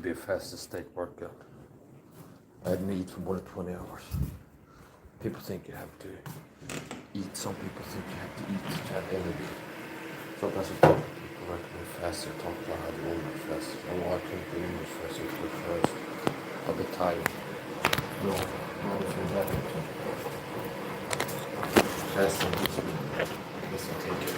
be a fast steak workout. I didn't eat for more than 20 hours. People think you have to eat. Some people think you have to eat to have energy. Sometimes I talk to people recommend fasting. Talk about how they want to fast. Oh, I can't do much fasting first. I'll be tired. No, not if you're having to. Fasting doesn't take it.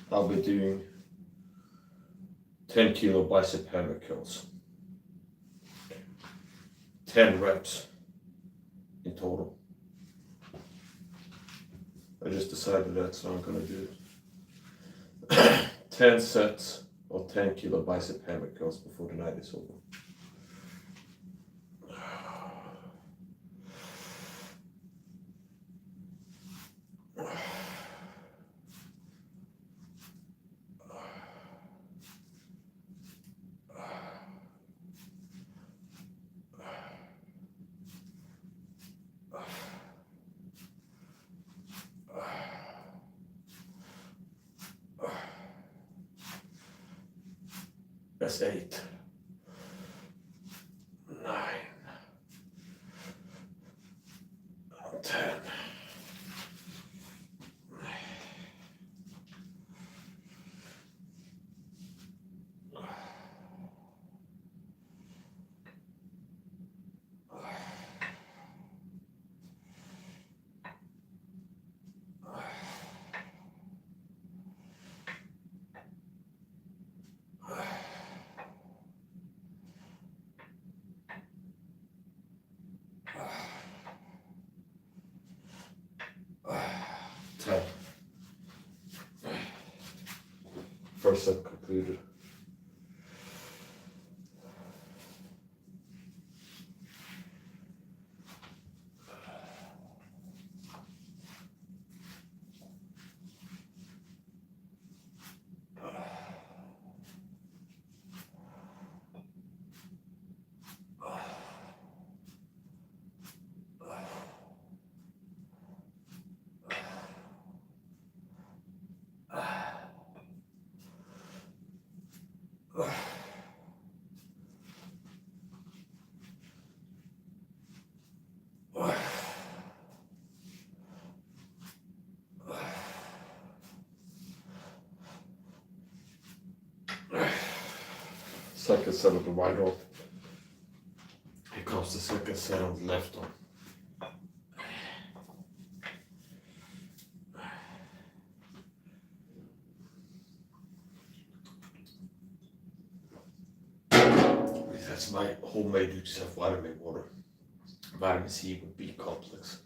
I'll be doing 10 kilo bicep hammer curls. 10 reps in total. I just decided that's what I'm gonna do. 10 sets of 10 kilo bicep hammer curls before the night is over. That's 8, 9, 10. First set completed. Second set of the wide rope. Here comes was the second set on the left arm. That's my homemade UCF vitamin water. Vitamin C with B complex.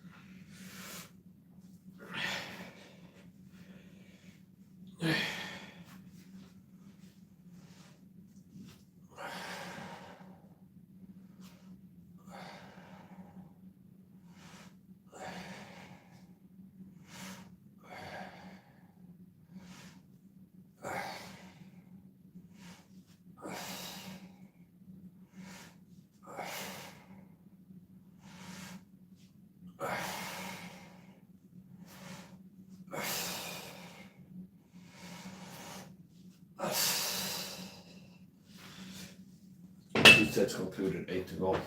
Two sets concluded, 8 to go.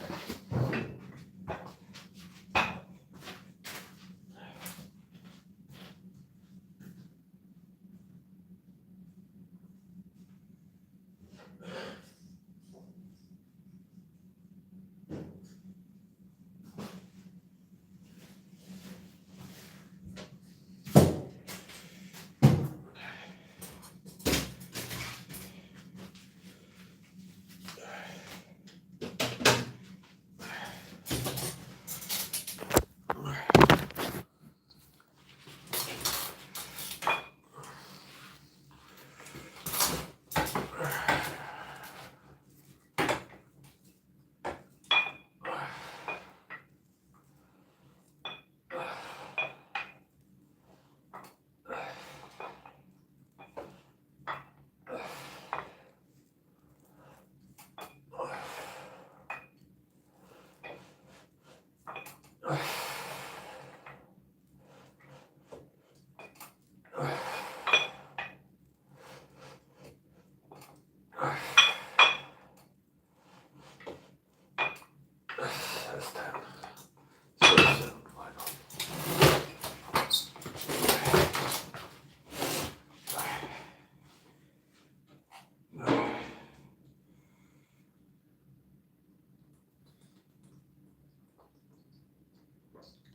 That's 10. So 7, why not?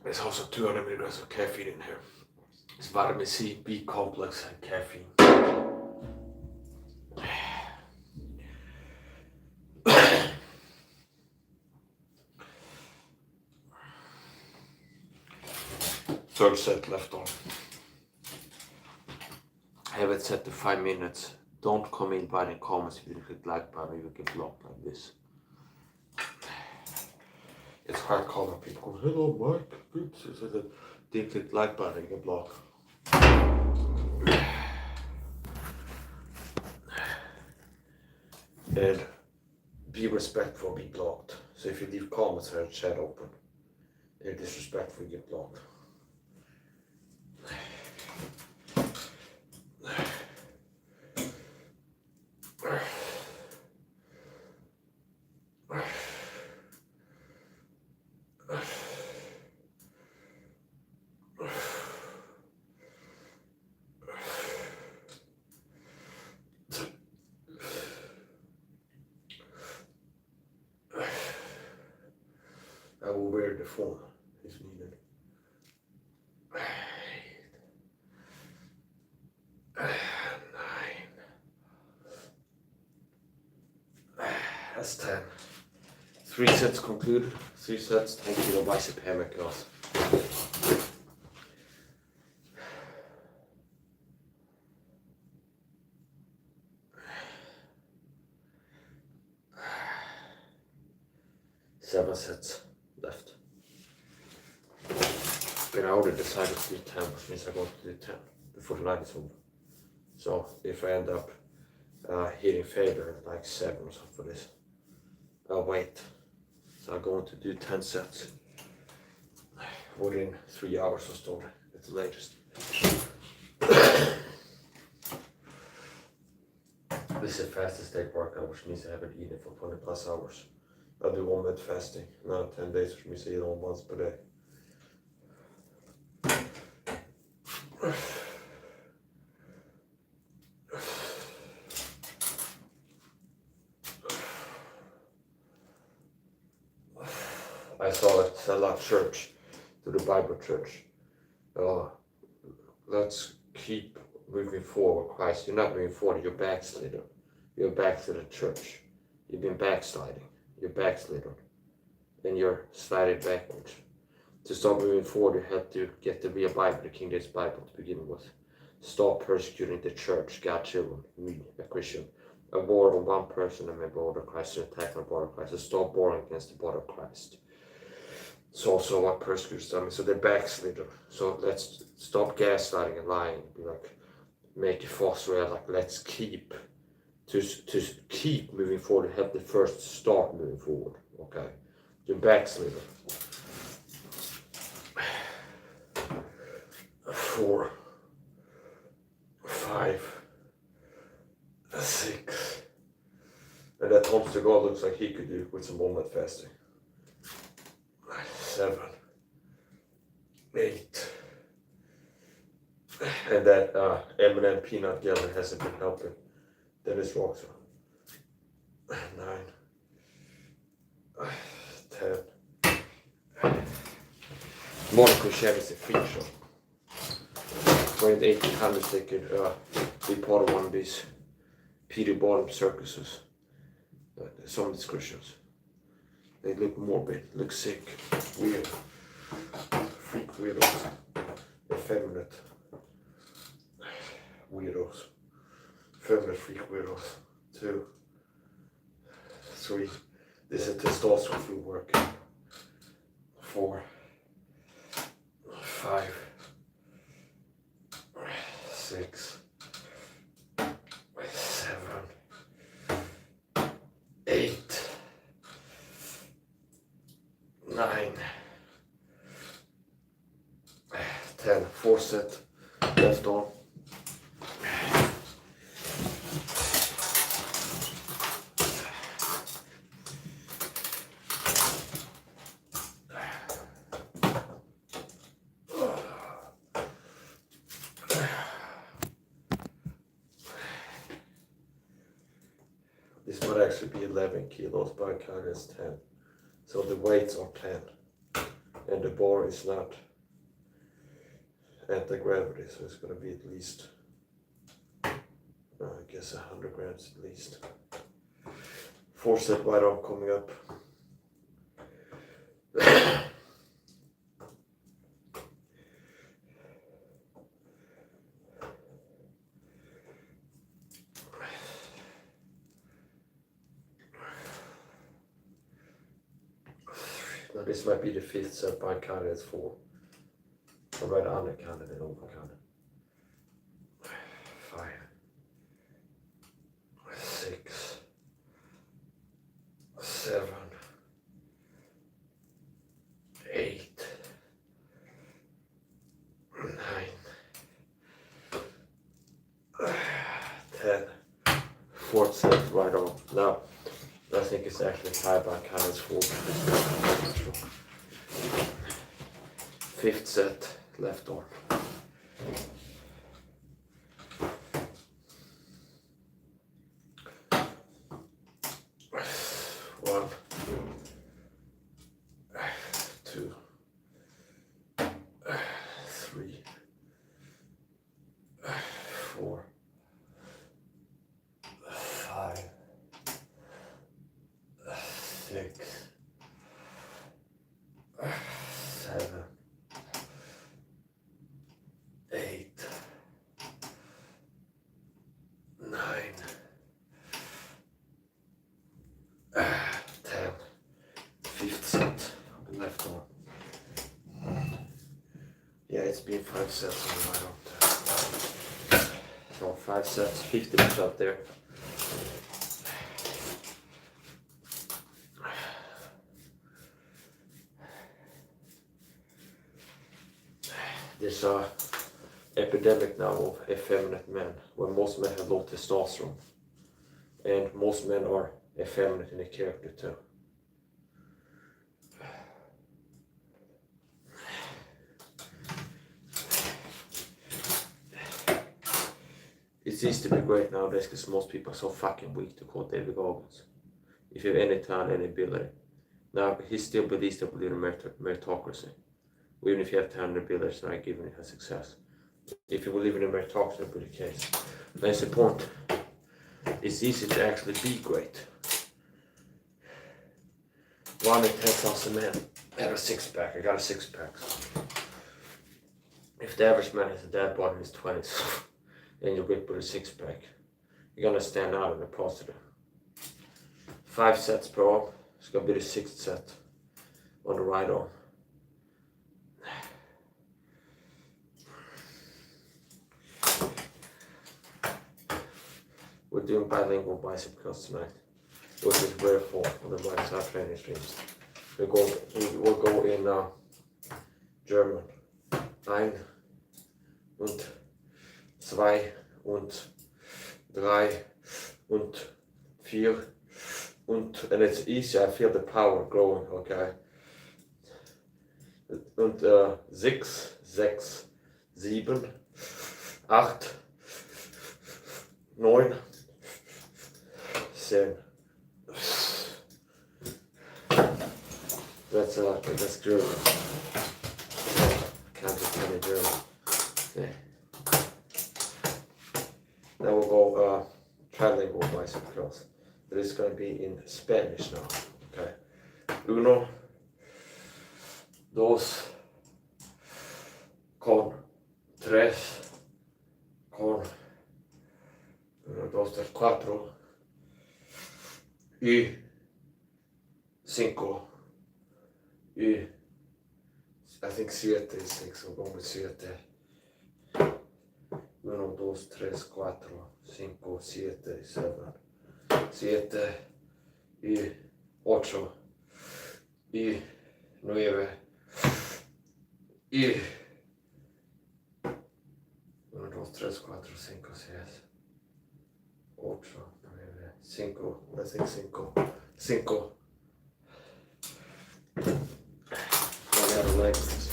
There's also 200 milligrams of caffeine in here. It's vitamin C, B complex, and caffeine. Third set left on. Have it set to 5 minutes. Don't come in by the comments if you click like button, you will get blocked like this. It's quite common. People go, hello Mike, good. So that didn't click like button, you get blocked. And be respectful, be blocked. So if you leave comments or chat open, you're disrespectful, you get blocked. I will wear the phone if needed. 9. That's 10. 3 sets concluded. 3 sets, 10 kilo bicep hammer curls. Seven sets left. But I already decided to do 10, which means I got to do 10 before the night is over. So if I end up hitting failure like 7 or something for this, I'll wait. So I'm going to do 10 sets within 3 hours or so at the latest. This is a fastest day workout, which means I haven't eaten for 20 plus hours. I'll do 1 minute fasting, now 10 days, which means I eat on once per day. I saw it a lot church, to the Bible church. Let's keep moving forward, Christ. You're not moving forward, you're backslidden. You're back to the church. You've been backsliding. You're backslidden. And you're sliding backwards. To start moving forward, you have to get the real Bible, the King James Bible to begin with. Stop persecuting the church, God's children, me, a Christian. A war on one person and my brother Christ, an attack on the brother Christ. So stop warring against the brother Christ. It's also what persecutors them. So they're backslidden. So let's stop gaslighting and lying. Be like, make it false real. Like, let's keep to keep moving forward and have the first start moving forward. Okay, you're backslidden. 4, 5, 6, and that Tom to God looks like he could do with some walnut fasting. 7, 8, and that M&M peanut gallery hasn't been helping. Then it's wrong. 9, 10. Modern Christianity is a freak show. Where in the 1800s they could be part of one of these Peter Bottom circuses. Some of these Christians. They look morbid, look sick, weird, freak weirdos, effeminate weirdos, feminine freak weirdos. 2, 3, this is testosterone free work. 4, 5, 6, 7, 8, 9, 10. 4 set left arm. This might actually be 11 kilos, but I count as 10. So the weights are 10. And the bar is not anti-gravity, so it's going to be at least, I guess 100 grams at least. 4 set right arm coming up. Now this might be the 5th set, but I counted as 4. I'd rather undercount it than overcount it. 5, 6, 7, 8, 9, 10. 4th set right on. Now I think it's actually 5, but I count as 4. 5th set left arm. 1, 2, 3, 4, 5, 6, 7, 8, 9, 10. 5th set left arm. Yeah, it's been 5 sets on the right arm. So 5 sets, 50% there. There's a epidemic now of effeminate men, where most men have low testosterone, and most men are effeminate in their character too. It seems to be great nowadays because most people are so fucking weak, to quote David Goggins. If you have any talent, any ability, Now, he still believes that we live in meritocracy. Even if you have talented builders, not given it has success. If you will live in a meritocracy, that would be the case. That's the point. It's easy to actually be great. 1 in 10,000 men have a six-pack. I got a six-pack. If the average man has a dad body in his 20s, and you're whipped with a six-pack, you're gonna stand out in a positive. 5 sets per arm. It's gonna be the 6th set on the right arm. We're doing bilingual bicep curls tonight, which is rare for on the BICEP training streams. We'll go in German. 1 und 2 und 3 und 4 and it's easy. I feel the power growing. Okay. Und 6, 6, 7, 8, 9, 10. That's German. Can't just tell me German. Okay. Now we'll go trilingual bicep curls. But it's going to be in Spanish now. Okay. 1, 2, con 3, con 1, 2, 3, 4 y 5 y I think 7 is 6. We'll go with 7. 1, 2, 3, 4, 5, 7, 7. 7 y 8 y 9 y 1, 2, 3, 4, 5, 6, 8, 9, 5, I think 5. I don't like this.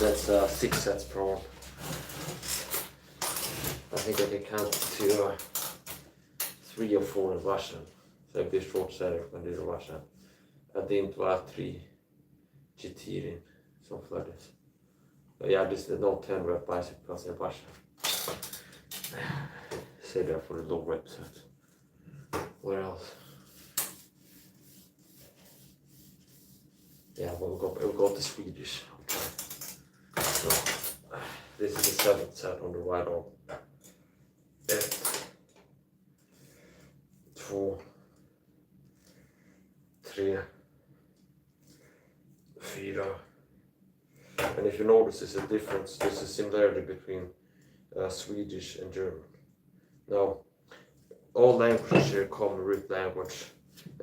That's 6 sets per arm. I think I can count to 3 or 4 in Russian. Så det blir short set when det är Russian. 1, 2, 3, 4, something like this. But yeah, this is no 10 rep bicep curls in Russian. Say that for the low rep set. What else? Yeah, we'll go to Swedish. Okay. So, this is the 7th set on the right arm. 1, 2, 3, 4. And if you notice, there's a difference, there's a similarity between Swedish and German. Now, all languages share a common root language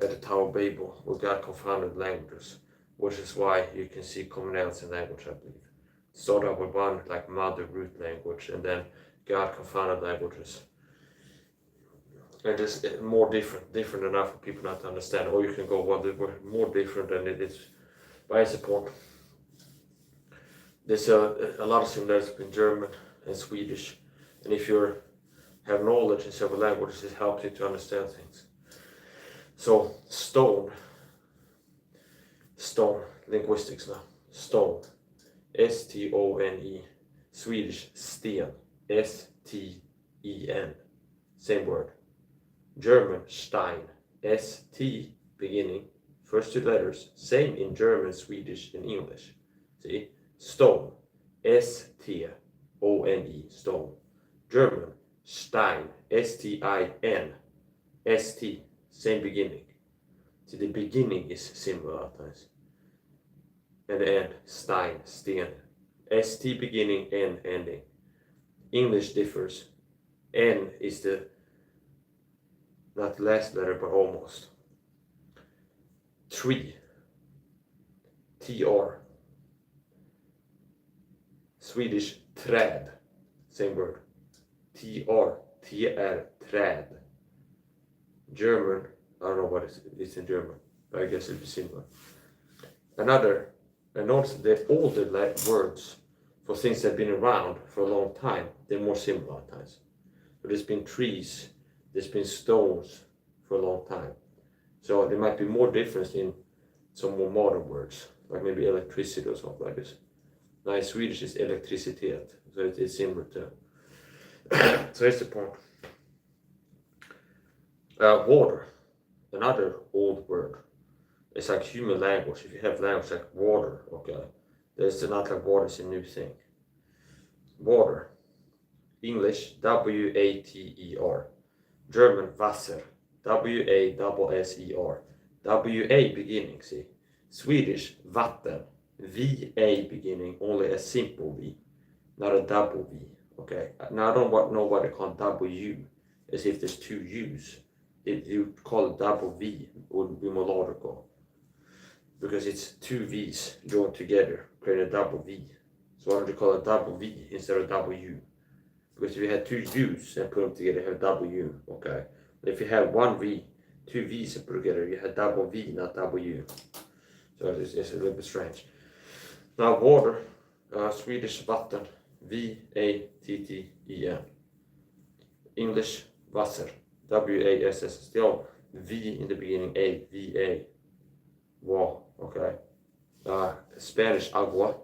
at the Tower of Babel. We got confounded languages, which is why you can see commonalities in language, I believe. Start out with one like mother root language, and then got confounded languages. And just more different enough for people not to understand. Or you can go, well, they were more different than it is by support. There's a lot of similarities between German and Swedish, and if you have knowledge in several languages, it helps you to understand things. So stone, linguistics now, stone, S-T-O-N-E, Swedish sten, S-T-E-N, same word. German Stein, S-T beginning, first 2 letters, same in German, Swedish and English. See? Stone, S-T-O-N-E, stone. German, Stein, S-T-I-N, S-T, same beginning. See, the beginning is similar at times. And the end, Stein, sten. S-T beginning, N ending. English differs. N is the, not the last letter, but almost. Tree, T-R. Swedish träd, same word. T-R, T-R, träd. German, I don't know what it's in German, but I guess it'll be similar. And also the older words for things that have been around for a long time, they're more similar at times. But there's been trees, there's been stones for a long time. So there might be more difference in some more modern words, like maybe electricity or something like this. Now in Swedish it's elektricitet, so it's similar to. So here's the point. Water, another old word. It's like human language. If you have language like water, okay, there's not like water is a new thing. Water, English Water, German Wasser, Wasser, WA beginning, see. Swedish vatten, VA beginning, only a simple V, not a double V, okay. Now I don't know why they call W, as if there's two U's. If you call it double V, it would be more logical, because it's two V's joined together, creating a double V. So why don't you call it double V instead of W? Because if you had two U's and put them together, you have W, okay. But if you have one V, two V's and put together, you have double V, not W. So it's a little bit strange. Now water, Swedish vatten, VATTEN. English Wasser, WASS, still V in the beginning, VA. Wow, okay. Spanish agua.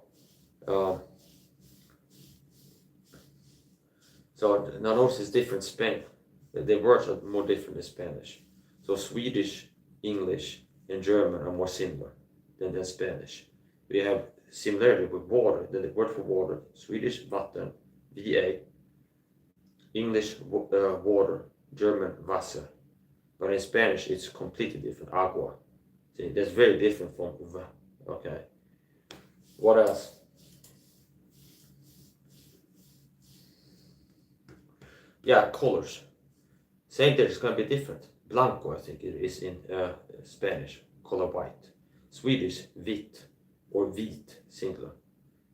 So now notice it's different Spanish. The words are more different in Spanish. So Swedish, English, and German are more similar than Spanish. We have similarity with water. The word for water, Swedish vatten, VA. English water, German Wasser. But in Spanish it's completely different, agua. See, that's very different from okay. What else? Yeah, colors. Same thing, it's going to be different. Blanco, I think it is in Spanish, color white. Swedish, vitt, or vit, singular.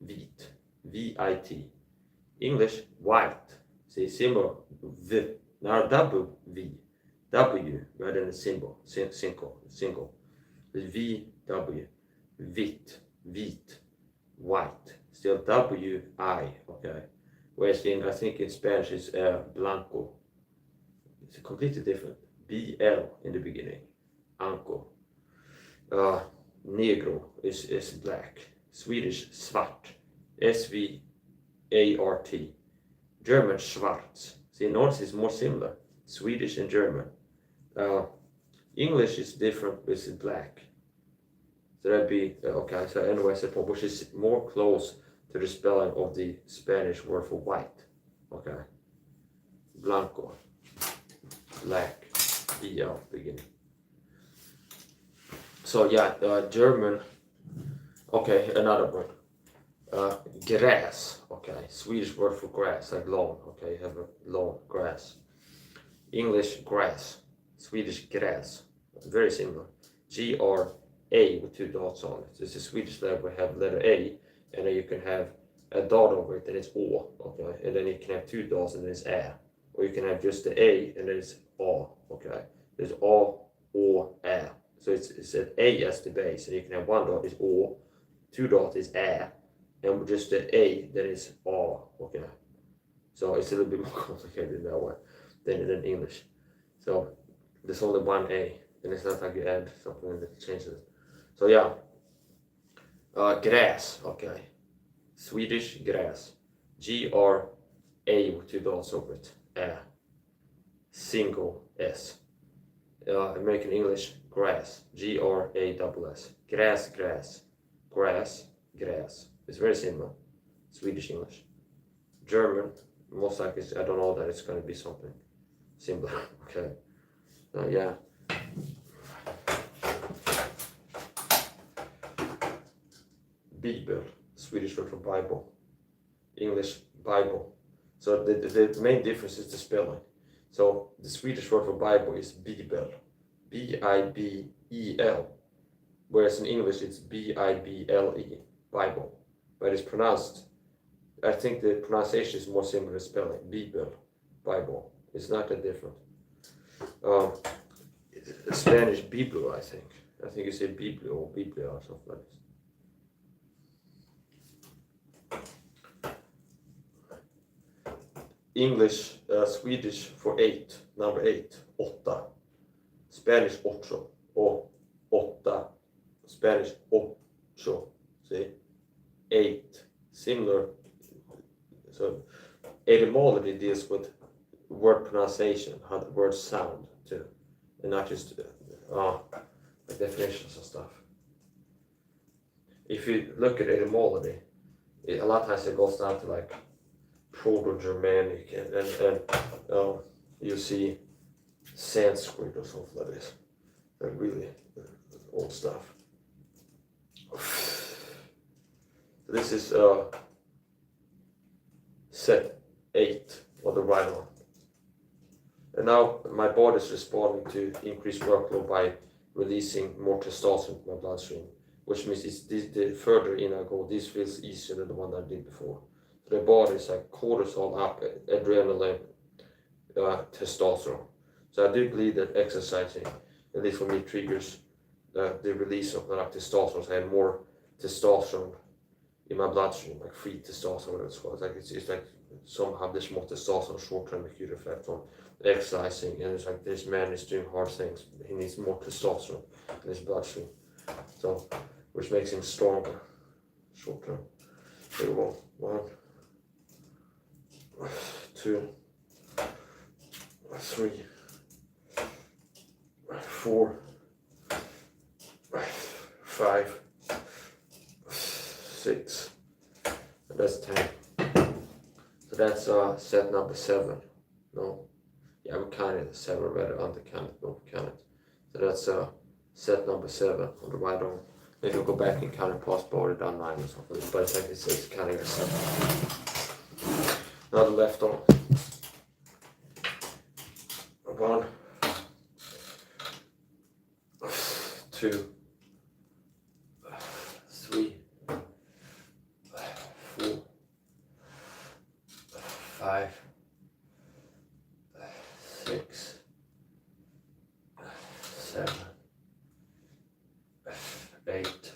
Vit, V-I-T. English, white. See, symbol, V. Now double V. W, rather than a symbol, single. V-W, vit, vit, white. Still W-I, okay. Whereas I think in Spanish it's blanco. It's completely different. B-L in the beginning. Anko. Negro is black. Swedish svart. S-V-A-R-T. German schwarz. See, notice it's more similar. Swedish and German. English is different, it's black. So that'd be, okay, so anyway, which is more close to the spelling of the Spanish word for white. Okay. Blanco. Black. B-L beginning. So yeah, German. Okay, another word. Grass. Okay, Swedish word for grass, like lawn. Okay, you have a lawn, grass. English grass. Swedish grass. Very similar. G-R-A with two dots on it. This is Swedish letter. We have letter A, and then you can have a dot over it, and it's O. Okay, and then you can have two dots, and then it's A. Or you can have just the A, and then it's O. Okay, there's O, O, A. So it's an A as the base, and you can have one dot is O, two dots is A, and just the A, then it's O. Okay, so it's a little bit more complicated that way than English. So there's only one A, and it's not like you add something and it changes it. So yeah, grass. Okay, Swedish grass. G-R-A with two dots over it. Single S. American English, grass. G-R-A-S-S. Grass, grass. Grass, grass. It's very similar. Swedish English. German, most likely, I don't know that it's going to be something similar. Okay. Yeah. Bibel, Swedish word for Bible. English, Bible. So the main difference is the spelling. So the Swedish word for Bible is Bibel, B-I-B-E-L, whereas in English it's B-I-B-L-E, Bible. But it's pronounced, I think the pronunciation is more similar to spelling, Bibel, Bible. It's not that different. Spanish, Biblo, I think. I think you say Biblio or Biblia or something like this. English, Swedish for 8, number 8, åtta. Spanish ocho, or åtta. Spanish ocho, see? 8, similar. So etymology deals with word pronunciation, how the words sound too, and not just like definitions and stuff. If you look at etymology, a lot of times it goes down to like Proto-Germanic and you see Sanskrit or something like this. They're really old stuff. This is set 8 on the right arm. And now my body is responding to increased workload by releasing more testosterone in my bloodstream, which means the further in I go, this feels easier than the one that I did before. So the body is like cortisol up, adrenaline, testosterone. So I do believe that exercising, at least for me, triggers the release of testosterone. So I have more testosterone in my bloodstream, like free testosterone. It's like somehow there's more testosterone short-term acute effect on exercising, and it's like this man is doing hard things. He needs more testosterone in his bloodstream, so which makes him stronger short-term. Here we go. 1, 2, 3, 4, 5, 6, and that's 10. So that's set number 7. No, yeah, we counted the 7 rather undercounted, no, we counted. So that's set number 7 on the right arm. Maybe we'll go back and count it past body down 9 or something, but it's like it's counting the 7. Now the left arm. 1, 2, 3, 4, 5, 6, 7, 8,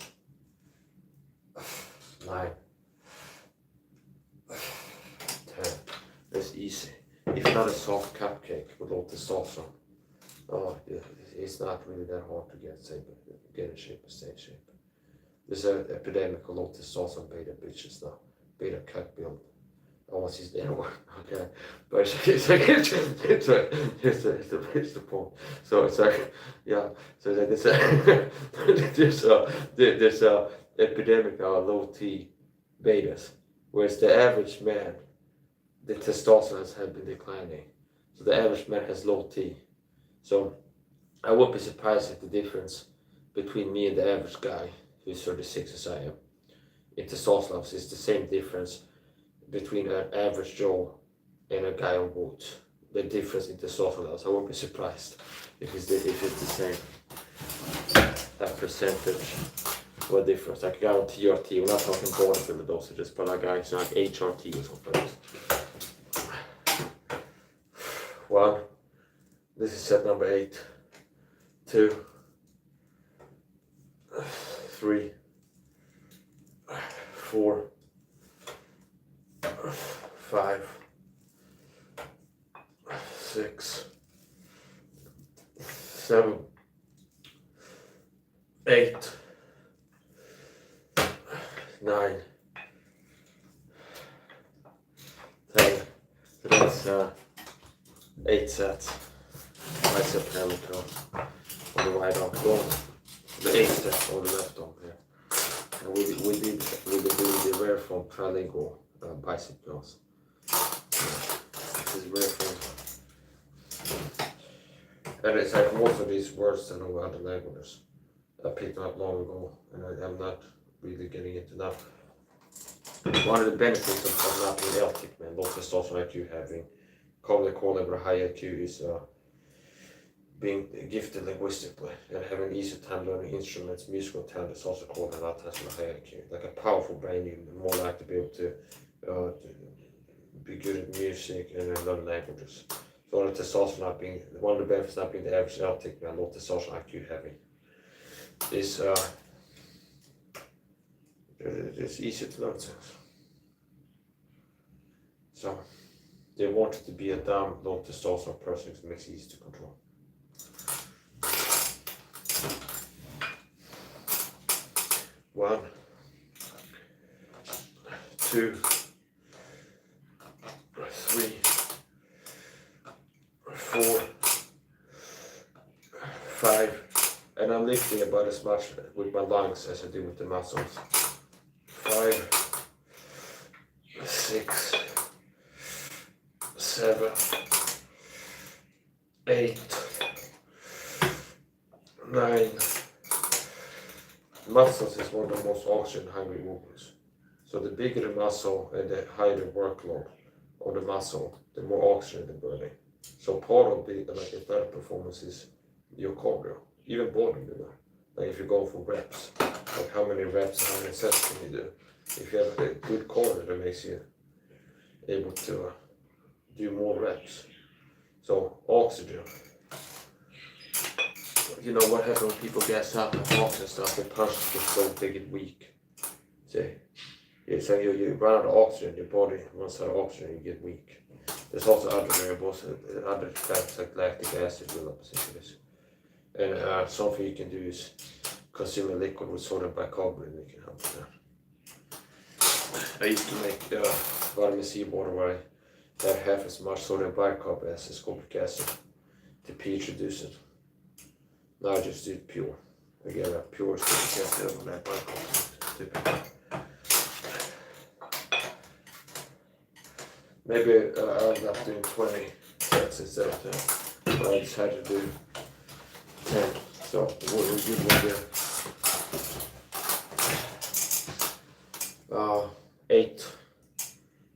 9, 10. That's easy. If not a soft cupcake with low testosterone, it's not really that hard to get in shape or stay in shape. There's an epidemic of low testosterone beta bitches now, beta cut build. Once he's there, okay, but it's the point. So it's like, yeah, so it's like there's a epidemic of low T betas, whereas the average man, the testosterone has been declining. So the average man has low T. So I wouldn't be surprised if the difference between me and the average guy, who's 36 as I am, in testosterone levels is the same difference between an average Joe and a guy on boats. The difference in testosterone levels, I won't be surprised if it's the same. That percentage or difference. Like a guy on TRT, we're not talking bodybuilder dosages, but like guys like HRT or something. 1. This is set number 8. 2, 3, 4, 5, 6, 7, 8, 9, 10. So that's 8 sets. Bicep hammer curl on the right arm. The 8 sets on the left arm here. And we'll be doing the rare form trilingual bicep curls. This is rare form. And it's like most of these words that know other languages I picked up long ago, and I'm not really getting into now. One of the benefits of not being L-tick, man, low testosterone IQ having commonly called a high IQ is being gifted linguistically and having easy time learning instruments. Musical talent is also called a lot of times a high IQ. Like a powerful brain, you're more likely to be able to be good at music and learn languages. So the testosterone not being, one of the benefits not being the average L-tick, man, low testosterone IQ having is it's easy to learn things. So they wanted to be a dumb, low testosterone person because it makes it easy to control. 1, 2, 3, 4, 5, and I'm lifting about as much with my lungs as I do with the muscles. 5, 6, 7, 8, 9. Muscles is one of the most oxygen-hungry movements. So the bigger the muscle and the higher the workload of the muscle, the more oxygen they're burning. So part of the like athletic performance is your cardio, even bodybuilding. Like if you go for reps, like how many reps, how many sets can you do? If you have a good cardio, that makes you able to do more reps. So oxygen. You know what happens when people gas up and walks and stuff, the punches get so they get weak. See? So you run out of oxygen, your body runs out of oxygen, you get weak. There's also other variables, other effects like lactic acid buildup and this. And something you can do is consume a liquid with sodium bicarbonate, that can help with that. I used to make vitamin C water where I had half as much sodium bicarbonate as ascorbic acid to pH reduce it. Now I just do it pure. I get a pure ascorbic acid over that bicarbonate. Maybe I'll end up doing 20 sets instead of 10, but I decided to do 10, so we'll do one there.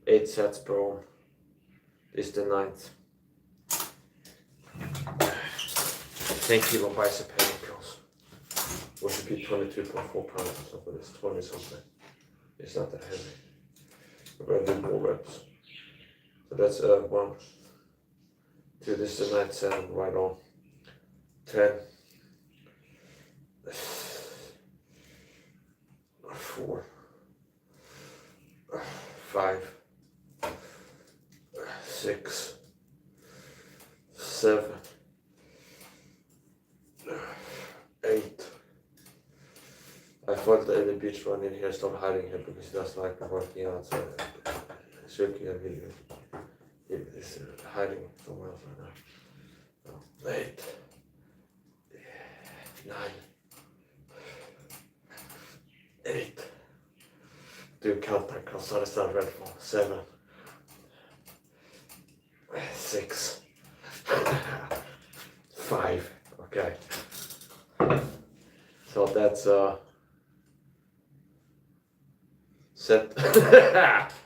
8 sets per arm. This is the 9th. 10 kilo bicep heavy curls. Or should be 22.4 pounds or something. It's 20 something. It's not that heavy. We're gonna do more reps. So that's 1, 2. This is the 9th set. Right on. 10. 4, 5, 6, 7, 8. I thought that the beach run in here stopped hiding here because he doesn't like me working out, so shaking a video. He's hiding somewhere else right now. 8, 9, 8. Do counter because I start red for 7, 6, 5. Okay. So that's set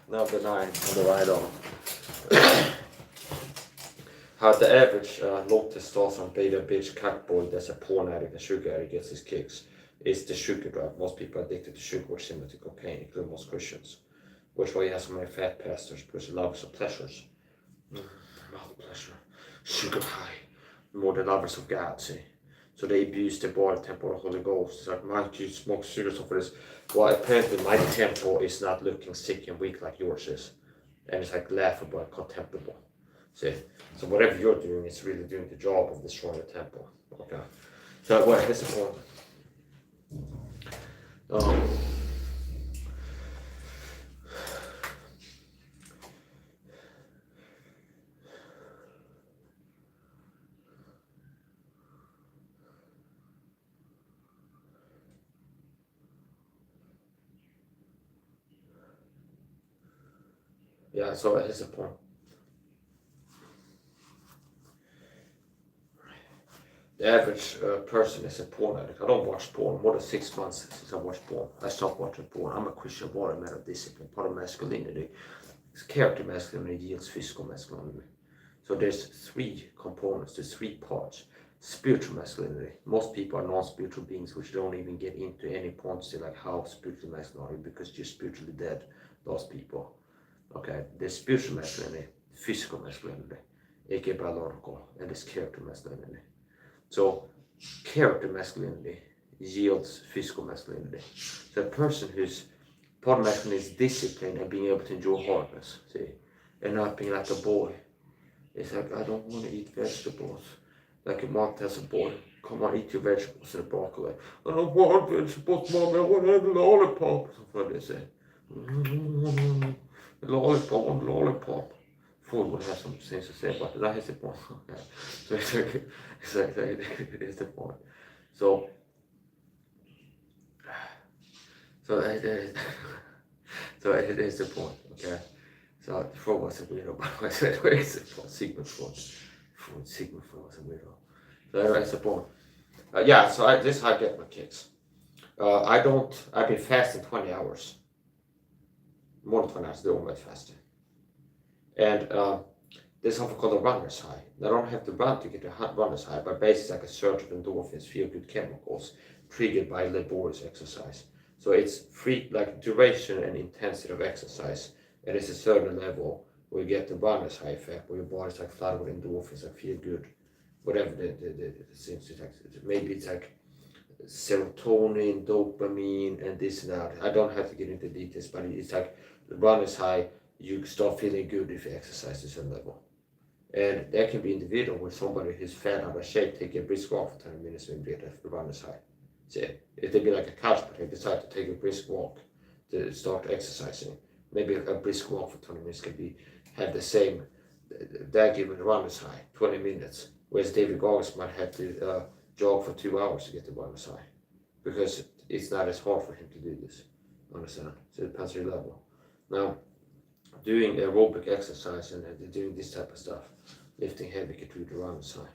number 9 on the right arm. How the average low testosterone beta bitch cockboy that's a porn addict and sugar addict gets his kicks is the sugar drug. Most people are addicted to sugar or similar to cocaine, including most Christians. Which why you have so many fat pastors, because they love of pleasures. Mouth pleasure, sugar high, more the lovers of God, see. So they abuse the body temple of the Holy Ghost. It's like, Mike, you smoke cigarettes for this. Well, apparently my temple is not looking sick and weak like yours is. And it's like laughable and contemptible. See? So whatever you're doing is really doing the job of destroying the temple. Okay. So well, here's the point. Yeah, so here's the point. The average person is a porn addict. I don't watch porn. More than 6 months since I watched porn. I stopped watching porn. I'm a Christian boy, a man of discipline. Part of masculinity. Character masculinity yields physical masculinity. So there's 3 components. There's 3 parts. Spiritual masculinity. Most people are non-spiritual beings which don't even get into any points to like how spiritually masculine are you because you're spiritually dead. Those people. Okay, there's spiritual masculinity, physical masculinity, aka biological, and there's character masculinity. So, character masculinity yields physical masculinity. So a person who's part of masculinity is discipline and being able to enjoy hardness, see, and not being like a boy. It's like, I don't want to eat vegetables. Like a mom tells a boy, come on, eat your vegetables and broccoli. I don't want vegetables, mommy, I want to have a lollipop. That's what they say. Lollipop, lollipop. Food would have some things to say, but that is the point. Okay. So it's the point. So it is, so it is the point, okay? So the frog was a weirdo, but I said, where is the point? Sigmund Freud. Sigmund Freud was a weirdo. So that's the point. Yeah, so this is how I get my kicks. I've been fasting 20 hours. More than 20 hours, they're always fasting. And there's something called a runner's high. I don't have to run to get a runner's high, but basically like a surge of endorphins, feel-good chemicals, triggered by laborious exercise. So it's free, like duration and intensity of exercise, and it's a certain level where you get the runner's high effect, where your body's like flooded with endorphins, like feel good, whatever the things is like. Maybe it's like serotonin, dopamine, and this and that. I don't have to get into details, but it's like the runner's high. You start feeling good if you exercise to a certain level. And that can be individual with somebody who's fat out of shape, take a brisk walk for 10 minutes and get the runner's high. So if they be like a couch potato, decide to take a brisk walk to start exercising. Maybe a brisk walk for 20 minutes can have the same, that given runner's high, 20 minutes. Whereas David Goggins might have to jog for 2 hours to get the runner's high. Because it's not as hard for him to do this, understand? So it depends on your level. Now, doing aerobic exercise and doing this type of stuff, lifting heavy can do the runner's high.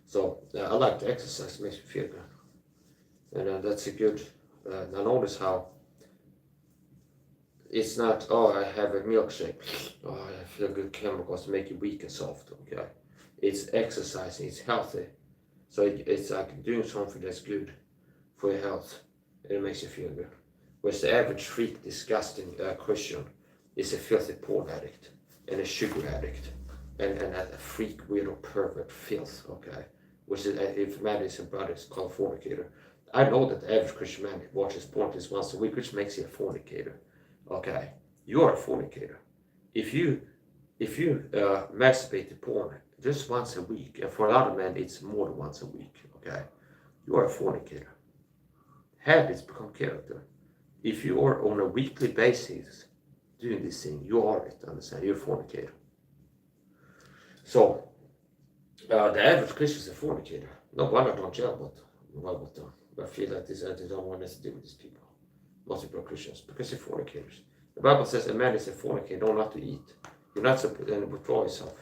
So I like to exercise, it makes me feel good. And that's a good, I notice how it's not, oh, I have a milkshake, oh, I feel good chemicals to make you weak and soft, okay? It's exercising, it's healthy. So it's like doing something that's good for your health, and it makes you feel good. Whereas the average freak, disgusting Christian is a filthy porn addict and a sugar addict and a freak, weirdo, pervert, filth, okay? Which is, if man is a brother, it's called fornicator. I know that the average Christian man watches porn at least once a week, which makes you a fornicator, okay? You are a fornicator. If you masturbate to porn just once a week, and for a lot of men it's more than once a week, okay? You are a fornicator. Habits become character. If you are on a weekly basis doing this thing, you are it, understand? You're a fornicator. So, the average Christian is a fornicator. No wonder I don't gel with them. I feel like this, I don't want us to do with these people. Most people are Christians, because they're fornicators. The Bible says a man is a fornicator, don't have to eat. You're not supposed to withdraw yourself.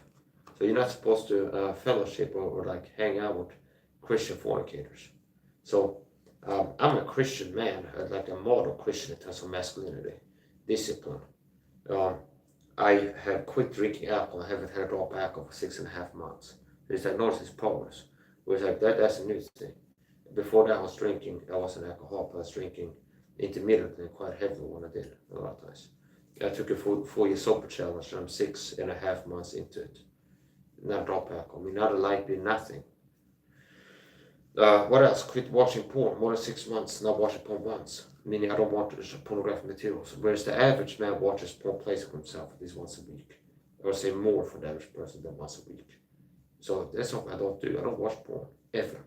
So you're not supposed to fellowship or like hang out with Christian fornicators. So, I'm a Christian man, like a model Christian in terms of masculinity, discipline. I have quit drinking alcohol. I haven't had a drop of alcohol for 6.5 months. There's like notice progress. Whereas like that's a new thing. Before that I was drinking, I wasn't alcoholic, I was drinking intermittently and quite heavily when I did it a lot of times. I took a 4-year sober challenge and I'm 6.5 months into it. Not drop alcohol, I mean not a light beer, nothing. What else? Quit watching porn, more than 6 months, not watching porn once. Meaning I don't watch pornographic materials. Whereas the average man watches porn plays of himself at least once a week. I would say more for the average person than once a week. So that's something I don't do. I don't watch porn, ever.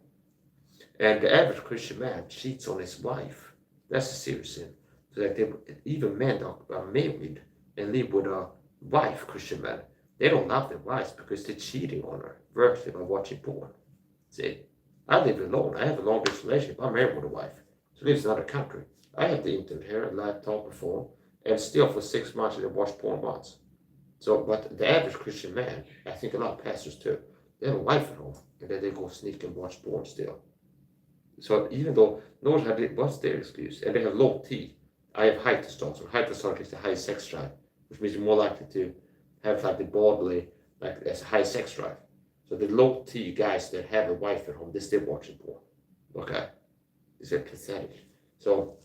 And the average Christian man cheats on his wife. That's a serious sin. So that even men that are married and live with a wife, Christian men, they don't love their wives because they're cheating on her virtually by watching porn. See, I live alone. I have a long distance relationship. I'm married with a wife. She lives in another country. I have the internet here, a laptop, a phone, and still for 6 months they watch porn once. So, but the average Christian man, I think a lot of pastors too, they have a wife at home, and then they go sneak and watch porn still. So even though no one had, what's their excuse? And they have low T. I have high testosterone. High testosterone is the high sex drive, which means you're more likely to have like the bodily, like as a high sex drive. So the low T guys that have a wife at home, they're still watching porn. Okay, it's pathetic. So.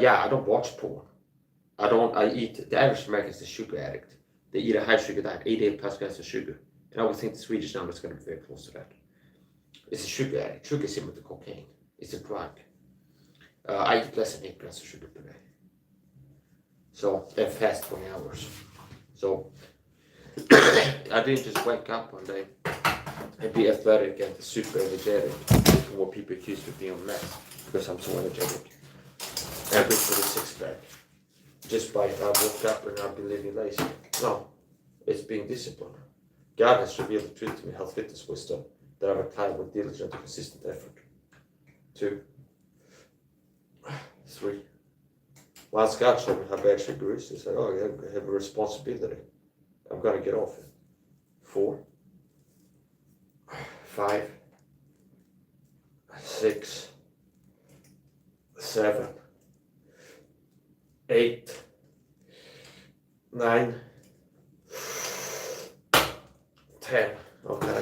Yeah, I don't watch porn. I eat, the average American is a sugar addict. They eat a high sugar diet, 88 plus grams of sugar. And I would think the Swedish number is going to be very close to that. It's a sugar addict. Sugar is similar to cocaine. It's a drug. I eat less than 8 grams of sugar per day. So, and fast 20 hours. So, I didn't just wake up one day and be athletic and super energetic. That's what people accuse me of being a mess because I'm so energetic. And I with a six-pack. Just by I woke up and I've been living lazy. No, it's being disciplined. God has revealed the truth to me, health, fitness, wisdom, that I've applied with diligent and consistent effort. 2, 3. Once God showed me how bad sugar is, he said, oh, I have a responsibility. I'm going to get off it. 4, 5, 6, 7, 8, 9, 10. Okay.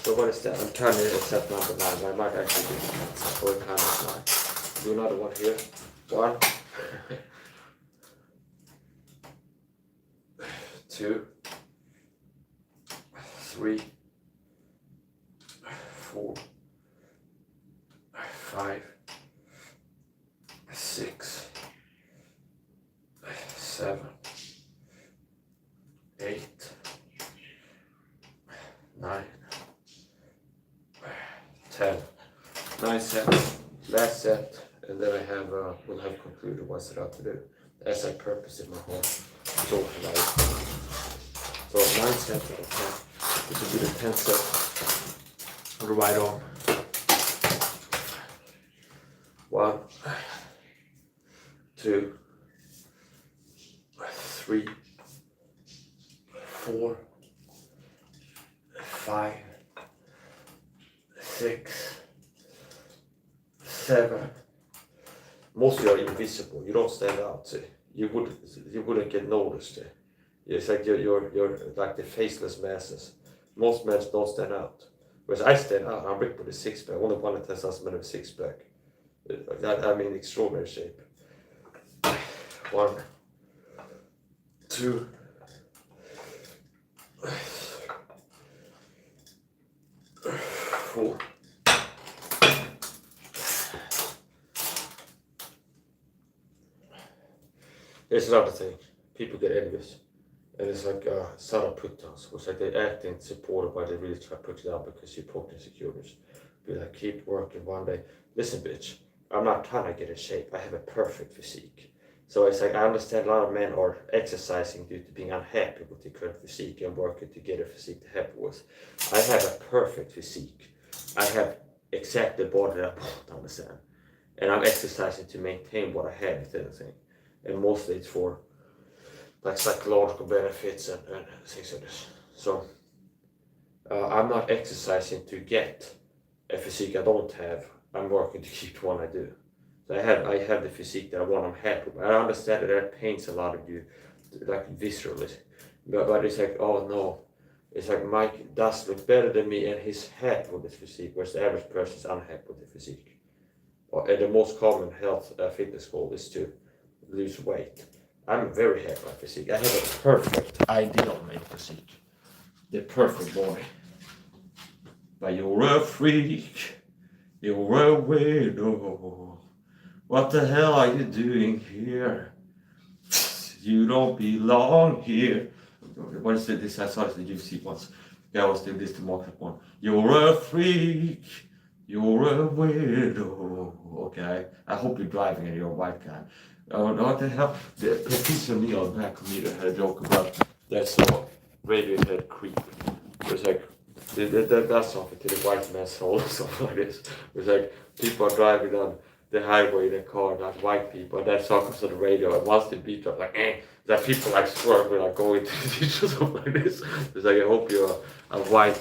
So what is that? I'm trying to accept number 9. I might actually do that. Or kind of 9. Do another one here. 1, 2, 3, 4, 5, 6, 7, 8, 9, 10. 9 sets. Last set, and then I have will have concluded what I set out to do, as I purpose in my whole total life. So 9 sets out of 10. This will be the 10th set. On the right arm. 1, 2, 3, 4, 5, 6, 7. Most of you are invisible. You don't stand out. See? You wouldn't get noticed. See? It's like you're like the faceless masses. Most men don't stand out. Whereas I stand out. I'm ripped with a six-pack. Only one that has us men with a six-pack. I'm in extraordinary shape. 1, 2, 4. Here's another thing. People get envious. And it's like SAHA put-downs. It's like they act in support, but they really try to put you down because you're poking insecurities. Be like, keep working one day. Listen, bitch, I'm not trying to get in shape. I have a perfect physique. So it's like, I understand a lot of men are exercising due to being unhappy with their current physique and working to get a physique to happy with. I have a perfect physique. I have exactly the body that I want to understand. And I'm exercising to maintain what I have, if anything. And mostly it's for like psychological benefits and things like this. So I'm not exercising to get a physique I don't have. I'm working to keep the one I do. So I have the physique that I want. I'm happy. But I understand that pains a lot of you, like viscerally. But it's like, oh no, it's like Mike does look better than me, and he's happy with his physique, whereas the average person is unhappy with the physique. And the most common health fitness goal is to lose weight. I'm very happy with my physique. I have a perfect, ideal male physique. The perfect body. But you're a freak. You're a weirdo. What the hell are you doing here? You don't belong here. What is it? This I saw this in the UFC once. Yeah, I was doing this to Mark one. You're a freak. You're a weirdo. Okay. I hope you're driving and you're a white guy. What the hell? The Patricia Neal, black comedian, had a joke about that song, Radiohead Creep. It was like, that's something to the white man's soul or something like this. It was like, people are driving down the highway in a car, not white people, and that song comes on the radio, and once the beat up, like, that people like swerving, like going to the ditch or something like this. It's like, I hope you're a white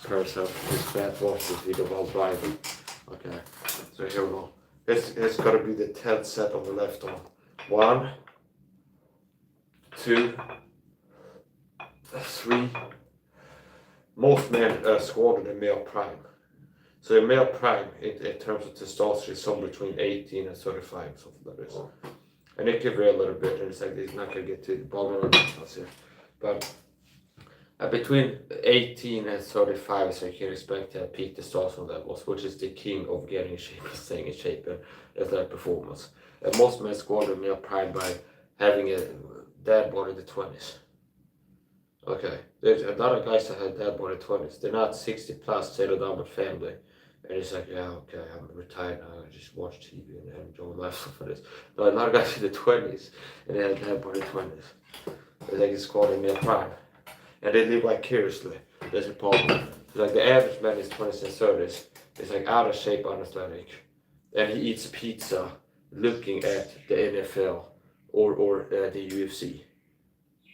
person who's bad watching this video while driving. Okay, so here we go. It's got to be the 10th set on the left arm. 1, 2, 3. Most men squat in the male prime. So the male prime, in terms of testosterone, is somewhere between 18 and 35, something like this. And it can vary a little bit, and it's like it's not going to get to the bottom of the details here. But between 18 and 35, so you can expect to have peak testosterone levels, which is the king of getting in shape and staying in shape and athletic performance. And most men squat in male prime by having a dad body in the 20s. Okay, there's a lot of guys that had that by the 20s. They're not 60 plus, settled down with family. And it's like, yeah, okay, I'm retired now. I just watch TV and enjoy life for this. But a lot of guys in the 20s, and they had that by the 20s. It's like it's called in their prime. And they live vicariously. That's the problem. It's like the average man is 20s and 30s. It's like out of shape, unathletic. And he eats pizza looking at the NFL or the UFC.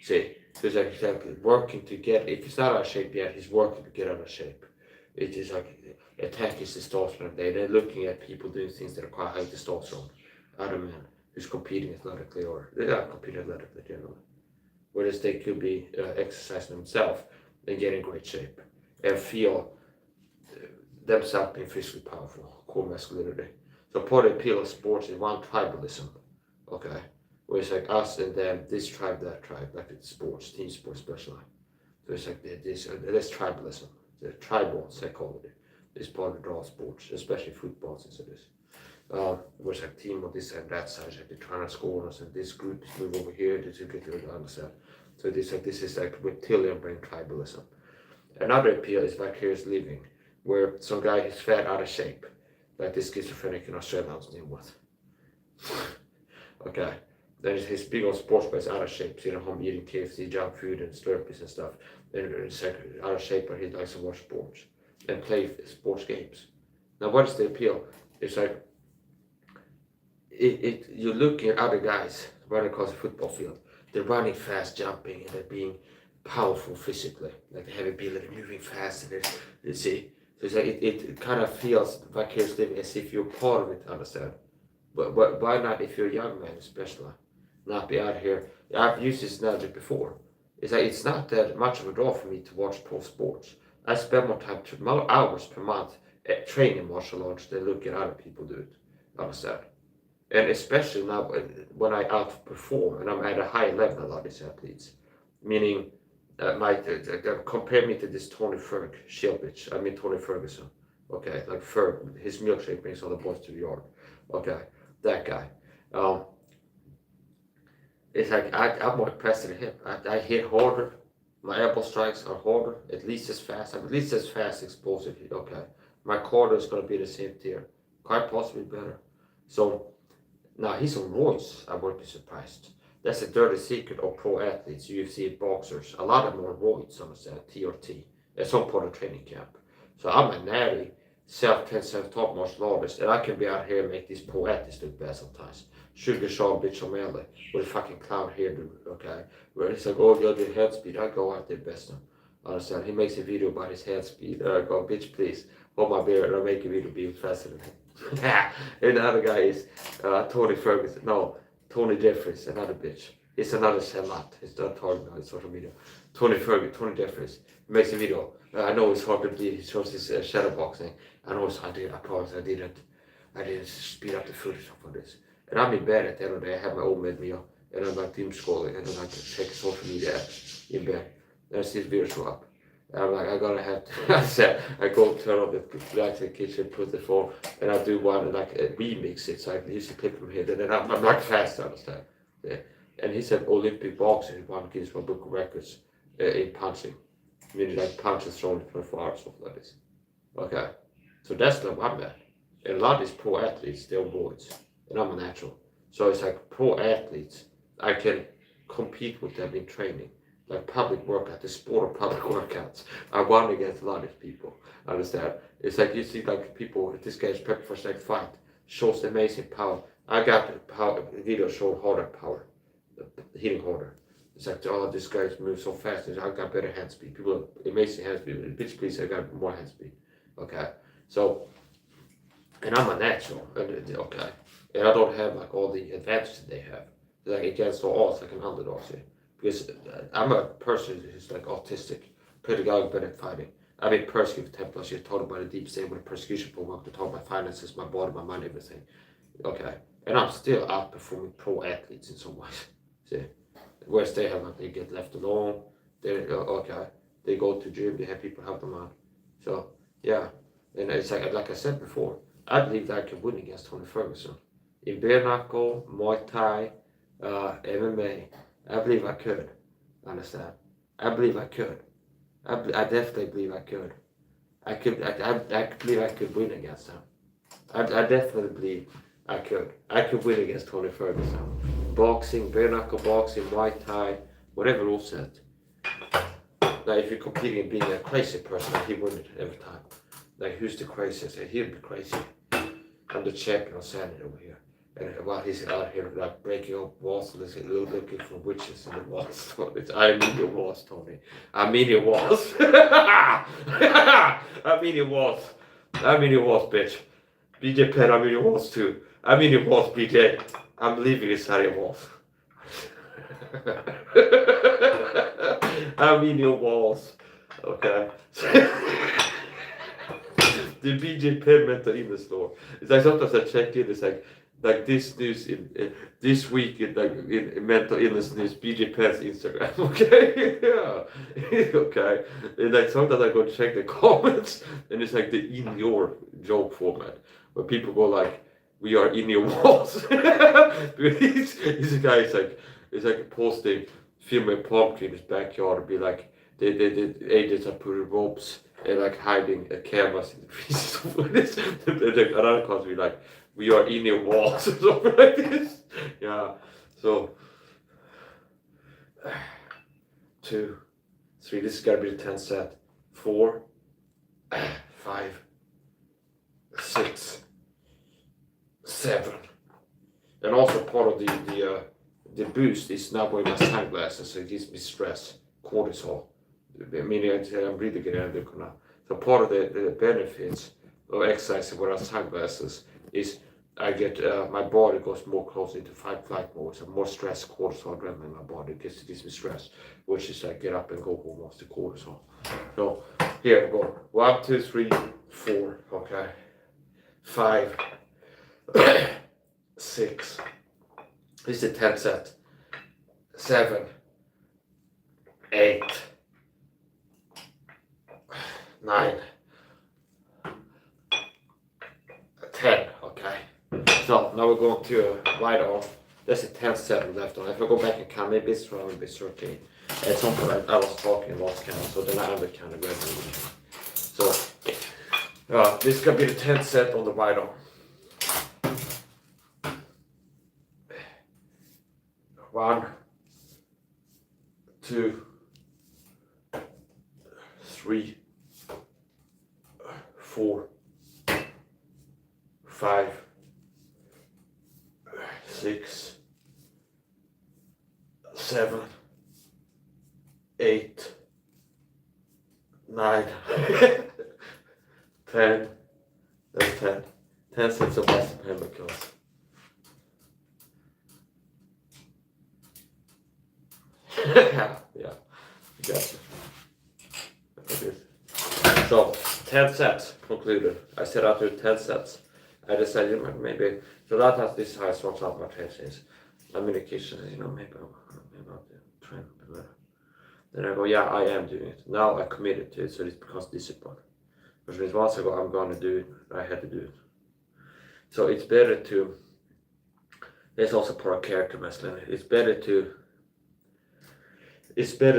See? So it's like exactly working to get, if he's not out of shape yet, he's working to get out of shape. It is like attack his testosterone. They're looking at people doing things that are quite high testosterone. Other men who's competing athletically or they're not competing athletically generally. Whereas they could be exercising themselves and get in great shape and feel themselves being physically powerful, core masculinity. So part of the appeal of sports is one tribalism, okay? Where it's like us and them, this tribe, that tribe, like it's sports, team sports especially. So it's like this tribalism, the tribal psychology is part of the draw sports, especially football since it is. Where it's like team on this and that side, like they're trying to score on us, and this group is move over here, this group is on the side. So this is like reptilian brain tribalism. Another appeal is vicarious living, where some guy is fat out of shape, like this schizophrenic in Australia I was dealing with. Okay. Then he's big on sports, but he's out of shape. Sitting at home eating KFC, junk food, and Slurpees and stuff. And he's out of shape, but he likes to watch sports and play sports games. Now, what is the appeal? It's like you're looking at other guys running across the football field. They're running fast, jumping, and they're being powerful physically. Like they have ability, moving fast, and you see. So it's like it kind of feels vicarious living as if you're part of it. Understand? But why not if you're a young man, especially? Not be out here. I've used this analogy before. It's like it's not that much of a draw for me to watch pro sports. I spend more time, more hours per month at training martial arts than looking at other people do it. Understand? And especially now when I outperform and I'm at a high level, a lot of these athletes, meaning compare me to this Tony Ferg shield bitch. I mean Tony Ferguson. Okay, like Ferg, his milkshake brings all the boys to the yard. Okay, that guy. Um, it's like I'm more impressed than him. I hit harder. My elbow strikes are harder, at least as fast. I'm at least as fast, explosive. Okay, my cardio is gonna be the same tier, quite possibly better. So now he's on roids. I wouldn't be surprised. That's a dirty secret of pro athletes, UFC boxers. A lot of them are on roids, on the TRT, at some point of training camp. So I'm a natty, self-trained, self-taught martial artist, and I can be out here and make these pro athletes look bad sometimes. Sugar Sean bitch O'Malley with a fucking clown hairdo, okay? Where he's like, oh, you're the head speed. I go out there best now. Understand? He makes a video about his head speed. Go, bitch, please, hold my beer, and I'll make a video being faster than him. And the other guy is Tony Ferguson. No, Tony Jeffries, another bitch. It's another sellout. It's not talking on social media. Tony Ferguson, Tony Jeffries makes a video. I know it's hard to believe. He shows his shadow boxing. I know it's hard to. I promise I didn't. I didn't speed up the footage for this. And I'm in bed at the end of the day. I have my own med meal, and I'm like doom scrolling, and then I can check social media in bed. And I see this video show up. And I'm like, I gotta have to. I said, I go turn on the light to the kitchen, put the phone, and I do one like remix it, so I can use the clip from here. And then I'm like fast, understand? Yeah. And he said Olympic boxing won Guinness World Book of Records in punching, meaning like punches thrown in 24 hours, something like this. Okay, so that's the one man. And a lot of these pro athletes, they're boys, and I'm a natural. So it's like pro athletes, I can compete with them in training, like public workout, the sport of public workouts. I won against a lot of people. Understand? It's like you see like people, this guy's prepping for his next fight, shows amazing power. I got the power video showing harder power, hitting harder. It's like, oh, this guy's moves so fast. I got better hand speed. People have amazing hand speed. Bitch, please, I got more hand speed. Okay, so, and I'm a natural. Okay, and I don't have like all the advantages they have. Like against all odds, like an underdog here. Because I'm a person who's like autistic, pedagogic, better at fighting. I've been persecuted for 10 plus years, told by the deep state with a persecution program to talk about finances, my body, my mind, everything. Okay, and I'm still outperforming pro athletes in some ways. See, whereas they have like they get left alone. They okay, they go to gym, they have people help them out. So yeah, and it's like I said before, I believe that I can win against Tony Ferguson in bare knuckle, Muay Thai, MMA. I believe I could. Understand? I believe I could. I definitely believe I could. I believe I could win against him. I definitely believe I could. I could win against Tony Ferguson. Boxing, bare knuckle boxing, Muay Thai, whatever rule set. Like if you're competing and being a crazy person, he win it every time. Like who's the craziest? He'll be crazy. I'm the champion of sanity over here. And while he's out here like breaking up walls, looking for witches in the walls. I mean your walls, Tony. I mean your walls. I mean your walls. I mean your walls, bitch. BJ Penn, I mean your walls too. I mean your walls, BJ. I'm leaving inside your walls. I mean your walls. Okay. The BJ Penn mental illness store. It's like sometimes I check in. It's like this news in this week in mental illness news. BJ Penn's Instagram. Okay, yeah, okay. And like sometimes I go check the comments, and it's like the in your joke format where people go like, "We are in your walls." This guy is like posting, filming a palm tree in his backyard and be like, the agents are putting ropes and like hiding cameras in the trees. Another account will be like, "We are in your walls," or something like this. Yeah. So 2, 3. This is gotta be the 10th set. 4, 5, 6, 7. And also part of the boost is not wearing my sunglasses, so it gives me stress, cortisol. Meaning I'm really getting under control. So part of the benefits of exercising without sunglasses is I get my body goes more closely into fight-flight mode, so more stress, cortisol, adrenaline in my body gives me stress, which is like get up and go almost to cortisol. So here we go. 1, 2, 3, 4. Okay. 5, 6. This is the 10th set. 7, 8, 9, 10. Okay. So now we're going to a right arm. That's the 10th set left arm. If I go back and count, maybe it's around, maybe it's 13. At some point I was talking lost count, so then I under counted gradually. So this is gonna be the 10th set on the right arm. 1, 2, 3, 4, 5, 6, 7, 8, 9, 10. That's 10. 10 sets of bicep hammer curls. Yeah, gotcha. So 10 sets concluded. I set out to 10 sets. I decided maybe so this is how I sort out my training. I'm in the kitchen, maybe I'll train a bit better. Then I go, yeah, I am doing it. Now I committed to it, so it becomes discipline. Which means once I go, I'm gonna do it. I had to do it. So it's better to. There's also part of character masculinity. It's better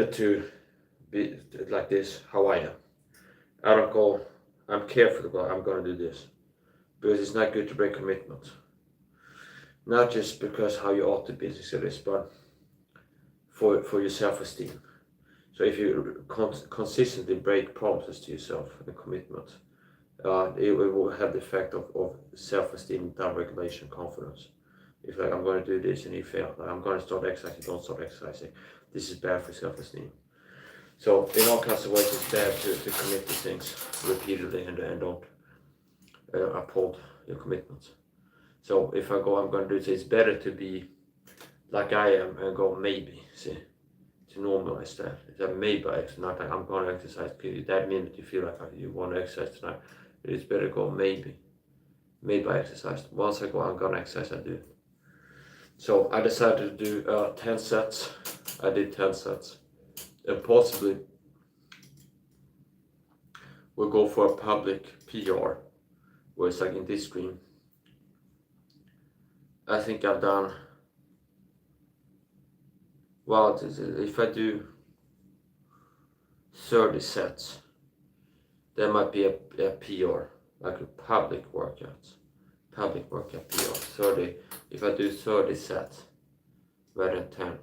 to be like this, how I am. I don't go, I'm careful about I'm gonna do this. Because it's not good to break commitments. Not just because how you ought to be this, but for your self-esteem. So if you consistently break promises to yourself and commitments, it will have the effect of self-esteem, down-regulation, confidence. If like I'm going to do this and you fail, like, I'm going to start exercising, don't start exercising. This is bad for self-esteem. So in all kinds of ways, it's bad to commit to things repeatedly and don't uphold your commitments. So if I go, I'm going to do this. It's better to be like I am and go maybe. See, to normalize that. It's a maybe. It's not like I'm going to exercise. Period. That minute you feel like you want to exercise tonight, it's better to go maybe. Maybe I exercise. Once I go, I'm going to exercise. I do it. So I decided to do 10 sets. I did 10 sets. And possibly we'll go for a public PR where it's like in this screen. I think I've done, well, if I do, 30 sets. That might be a PR, like a public workout. Public workout PR. 30. If I do 30 sets rather than 10.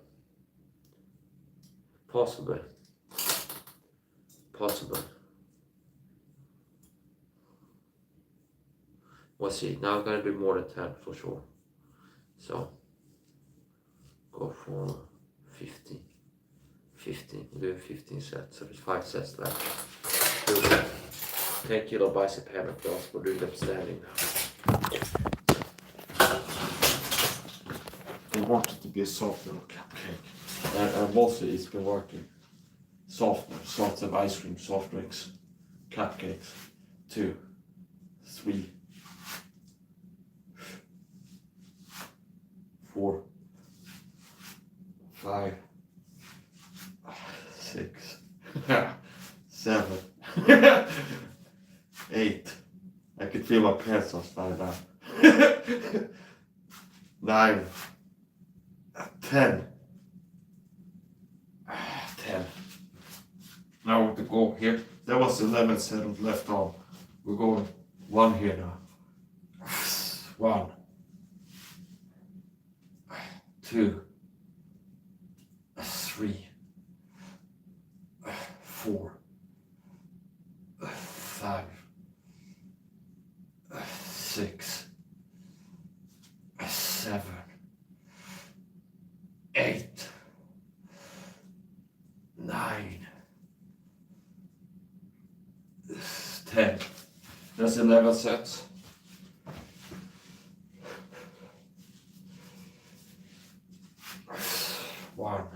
Possible. We'll see. Now I'm gonna do more than 10 for sure. So go for 15. 15. We'll do 15 sets. So there's 5 sets left. 10 kilo bicep hammer curls. We'll do them standing now. I want it to be a soft little cupcake. And mostly it's been working. Soft of ice cream, soft drinks, cupcakes. 2, 3, 4, 5, 6, 7, 8. I can feel my pants on sliding down. 9, 10. 10. Now we have to go here. That was 11 set left on. We're going 1 here now. 1, 2, 3, 4, 5, 6, 7, 8, 9, 10. That's 11 sets. One,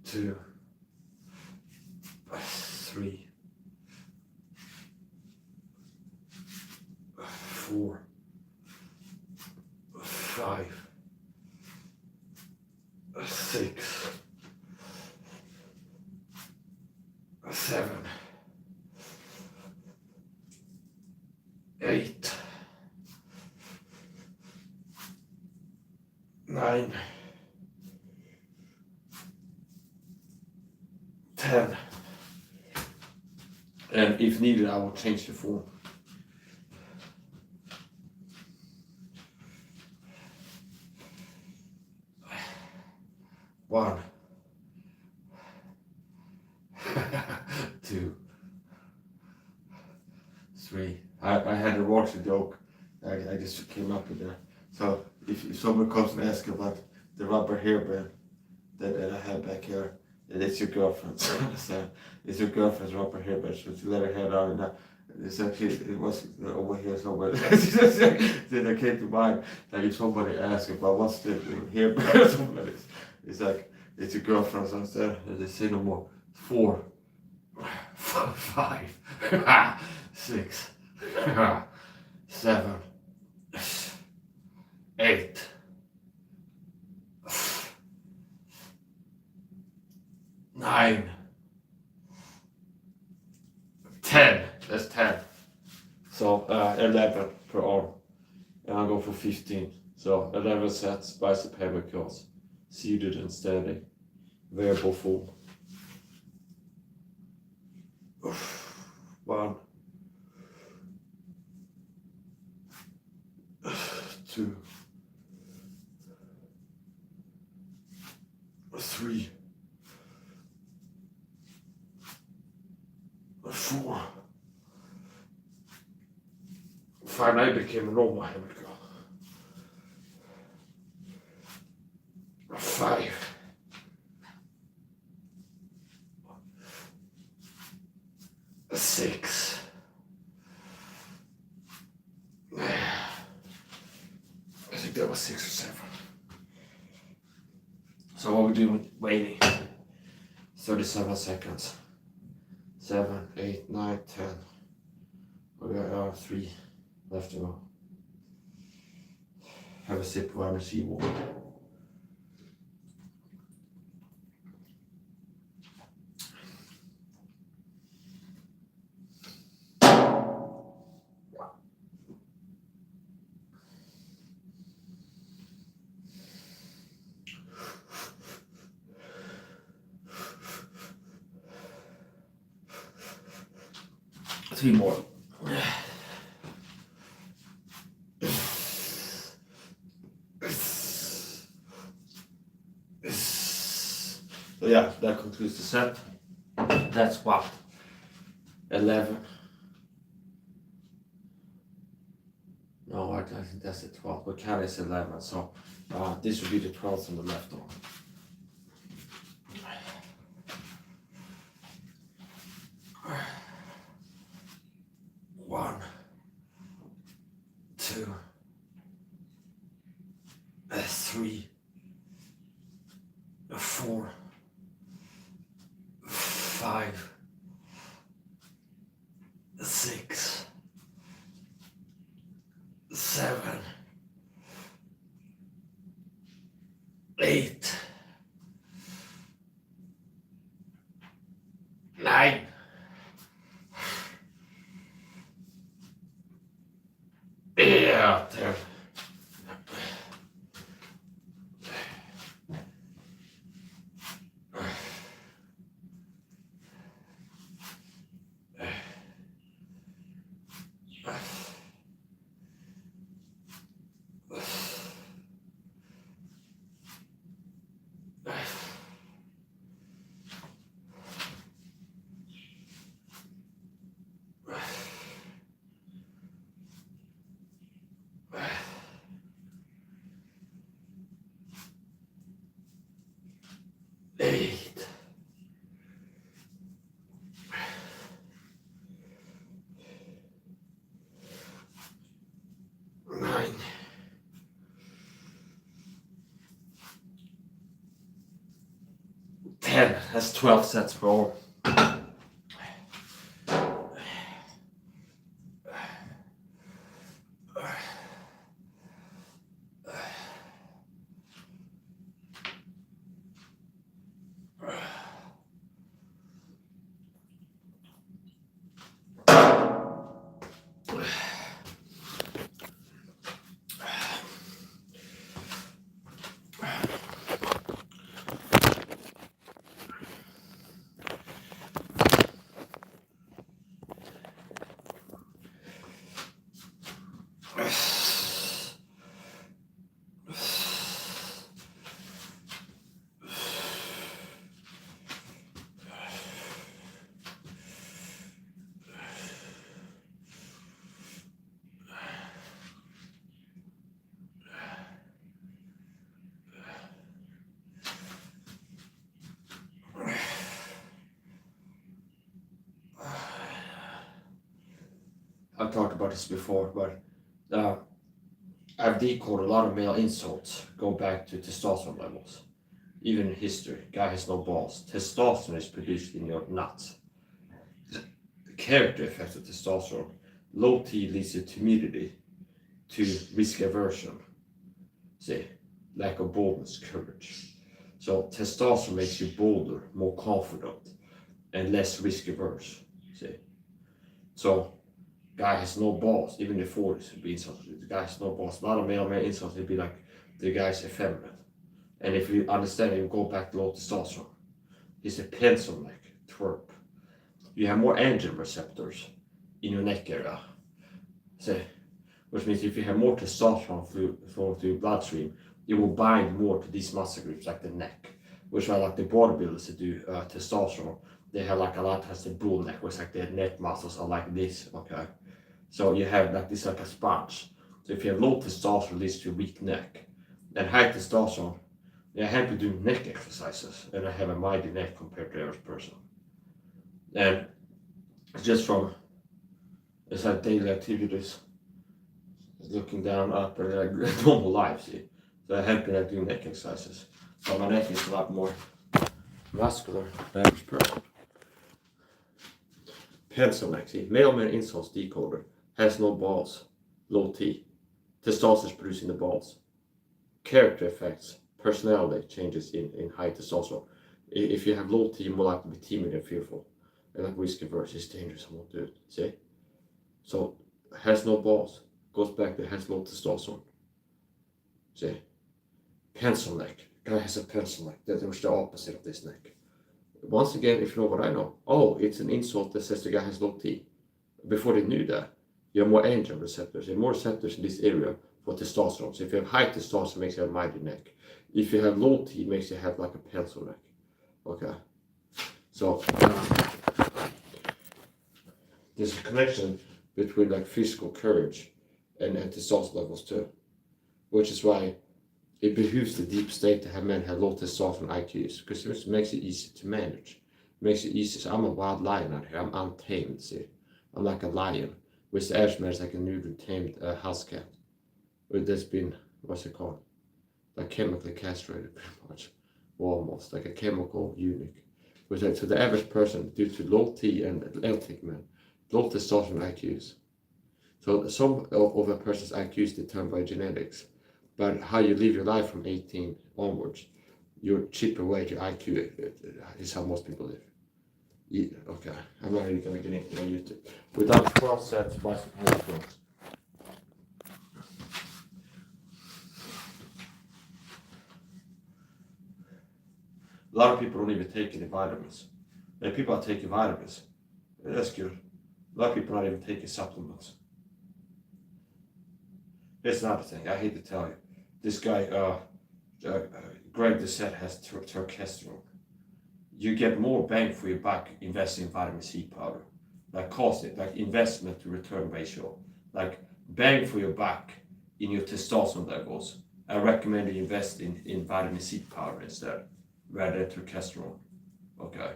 2, 3, 4, 5, 6, 7, 8, 9, 10. And if needed, I will change the form. One, 2, 3. I had a water joke. I just came up with that. So if someone comes and asks about the rubber hairband that I have back here, it's your girlfriend's. So it's your girlfriend's rubber hairband. So to let her hair down and it's actually, it was over here somewhere. Then I came to mind, like if somebody asks about what's the hairband or something, it's like, it's your girlfriend's. So instead, they say no more. 4, 5, 6, 7, 8, 9, 10. That's 10. So 11 per arm. And I'll go for 15. So 11 sets, bicep hammer curls. Seated and standing. Variable form. 1, 2, 3, 4, 5. Now it became a normal hammer curl. 5, 6, 6 or 7. So what we do with waiting? 37 seconds. 7, 8, 9, 10. We got 3 left to go. Have a sip while I see water. 3 more. So yeah, that concludes the set. That's what? 11. No, I think that's the 12th. But count is 11, so this would be the 12th on the left arm. One, two, 3, 4, 5, 6, 7, 8, 9, 10. Eight, 9, 10. That's 12 sets per arm. I've talked about this before, but I've decoded a lot of male insults go back to testosterone levels. Even in history, guy has no balls. Testosterone is produced in your nuts. The character effects of testosterone. Low T leads to timidity, to risk aversion. See, lack of boldness, courage. So testosterone makes you bolder, more confident, and less risk averse. See, so guy has no balls. Even in the 40s would be insulted. The guy has no balls. A lot of male insults would be like the guy's effeminate. And if you understand it, you go back to low testosterone. He's a pencil-neck twerp. You have more androgen receptors in your neck area. See, which means if you have more testosterone flowing through your bloodstream, it will bind more to these muscle groups like the neck, which are like the bodybuilders that do testosterone. They have like a lot of times the bull neck, where it's like their neck muscles are like this, okay? So you have like this like a sponge. So if you have low testosterone, it leads to a weak neck. And high testosterone, I have been doing neck exercises, and I have a mighty neck compared to the average person. And just from it's like daily activities, looking down, up, and like normal life, see. So I have been like doing neck exercises. So my neck is a lot more muscular than the average person. Pencil neck, see. Male insults decoder, has no balls, low T. Testosterone is producing the balls. Character effects, personality changes in high testosterone. If you have low T, you're more likely to be timid and fearful. And like risk averse, is dangerous, I won't do it. See? So, has no balls, goes back to has low testosterone. See? Pencil neck. Guy has a pencil neck. That was the opposite of this neck. Once again, if you know what I know, oh, it's an insult that says the guy has low T. before they knew that, you have more androgen receptors. You have more receptors in this area for testosterone. So if you have high testosterone, it makes you have a mighty neck. If you have low T, it makes you have like a pencil neck. Okay. So there's a connection between like physical courage and testosterone levels too, which is why it behooves the deep state to have men have low testosterone IQs, because it makes it easy to manage. It makes it easy. So I'm a wild lion out here. I'm untamed, see. I'm like a lion, which the average man is like a newly tamed house cat. That's been, what's it called? Like chemically castrated, pretty much. Or almost, like a chemical eunuch. So the average person, due to low T and L-thick men, low testosterone IQs. So some of a person's IQ is determined by genetics. But how you live your life from 18 onwards, your chip away your IQ is how most people live. Yeah, okay, I'm not really going to get into on YouTube. Without 12 sets, bicep handlebars. A lot of people don't even take any vitamins. And people are taking vitamins. That's good. A lot of people are not even taking supplements. Here's another thing, I hate to tell you. This guy, Greg Doucette, has testosterone. You get more bang for your buck investing in vitamin C powder. Like cost it, like investment to return ratio. Like bang for your buck in your testosterone levels. I recommend you invest in vitamin C powder instead, rather than testosterone. Okay.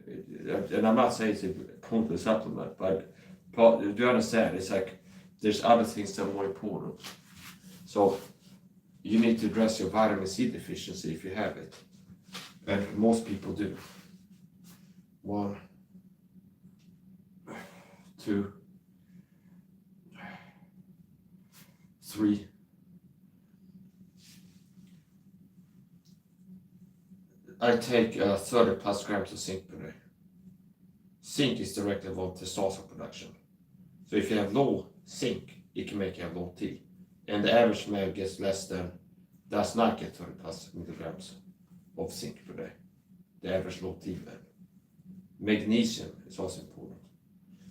And I'm not saying it's a pointless supplement, but do you understand? It's like there's other things that are more important. So you need to address your vitamin C deficiency if you have it. And most people do. 1, 2, 3. I take 30 plus grams of zinc per day. Zinc is directly involved in testosterone production. So if you have low zinc, it can make you have low T. And the average male gets does not get 30 plus milligrams of zinc per day. The average low T man. Magnesium is also important.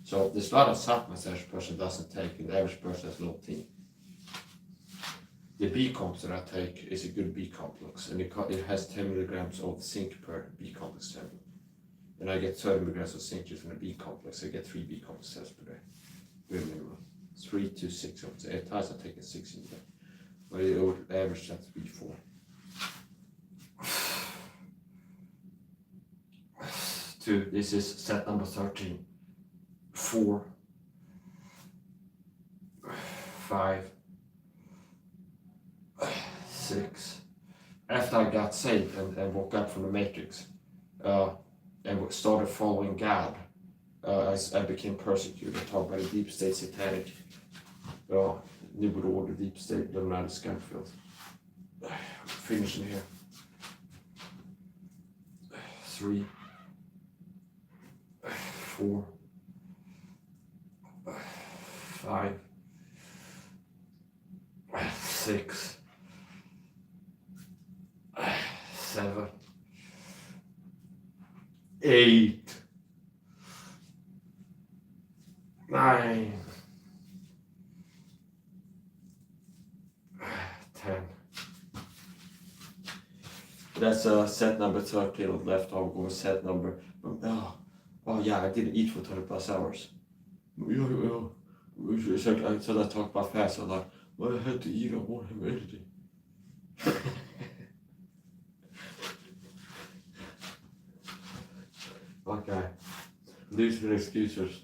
So there's a lot of supplements the average person doesn't take, and the average person has low T. The B complex that I take is a good B complex, and it has 10 milligrams of zinc per B complex tablet. And I get 30 milligrams of zinc just from the B complex. I get 3 B complexes per day. Very minimum. 3 to 6, I would say. At times I take a 6 in a day. But the average has to be 4. 2, this is set number 13. 4, 5, 6. After I got saved and woke up from the Matrix and started following God, I became persecuted. I talked about the deep state satanic. New World Order, deep state, Illuminati, Scanfield. Finishing here. 3, 4, 5, 6, 7, 8, 9, 10. That's set number 13 on the left arm. Going set number. Oh yeah, I didn't eat for 20 plus hours. So I talk about fast. I'm like, well, I had to eat. I won't have energy. Okay. These are the excuses.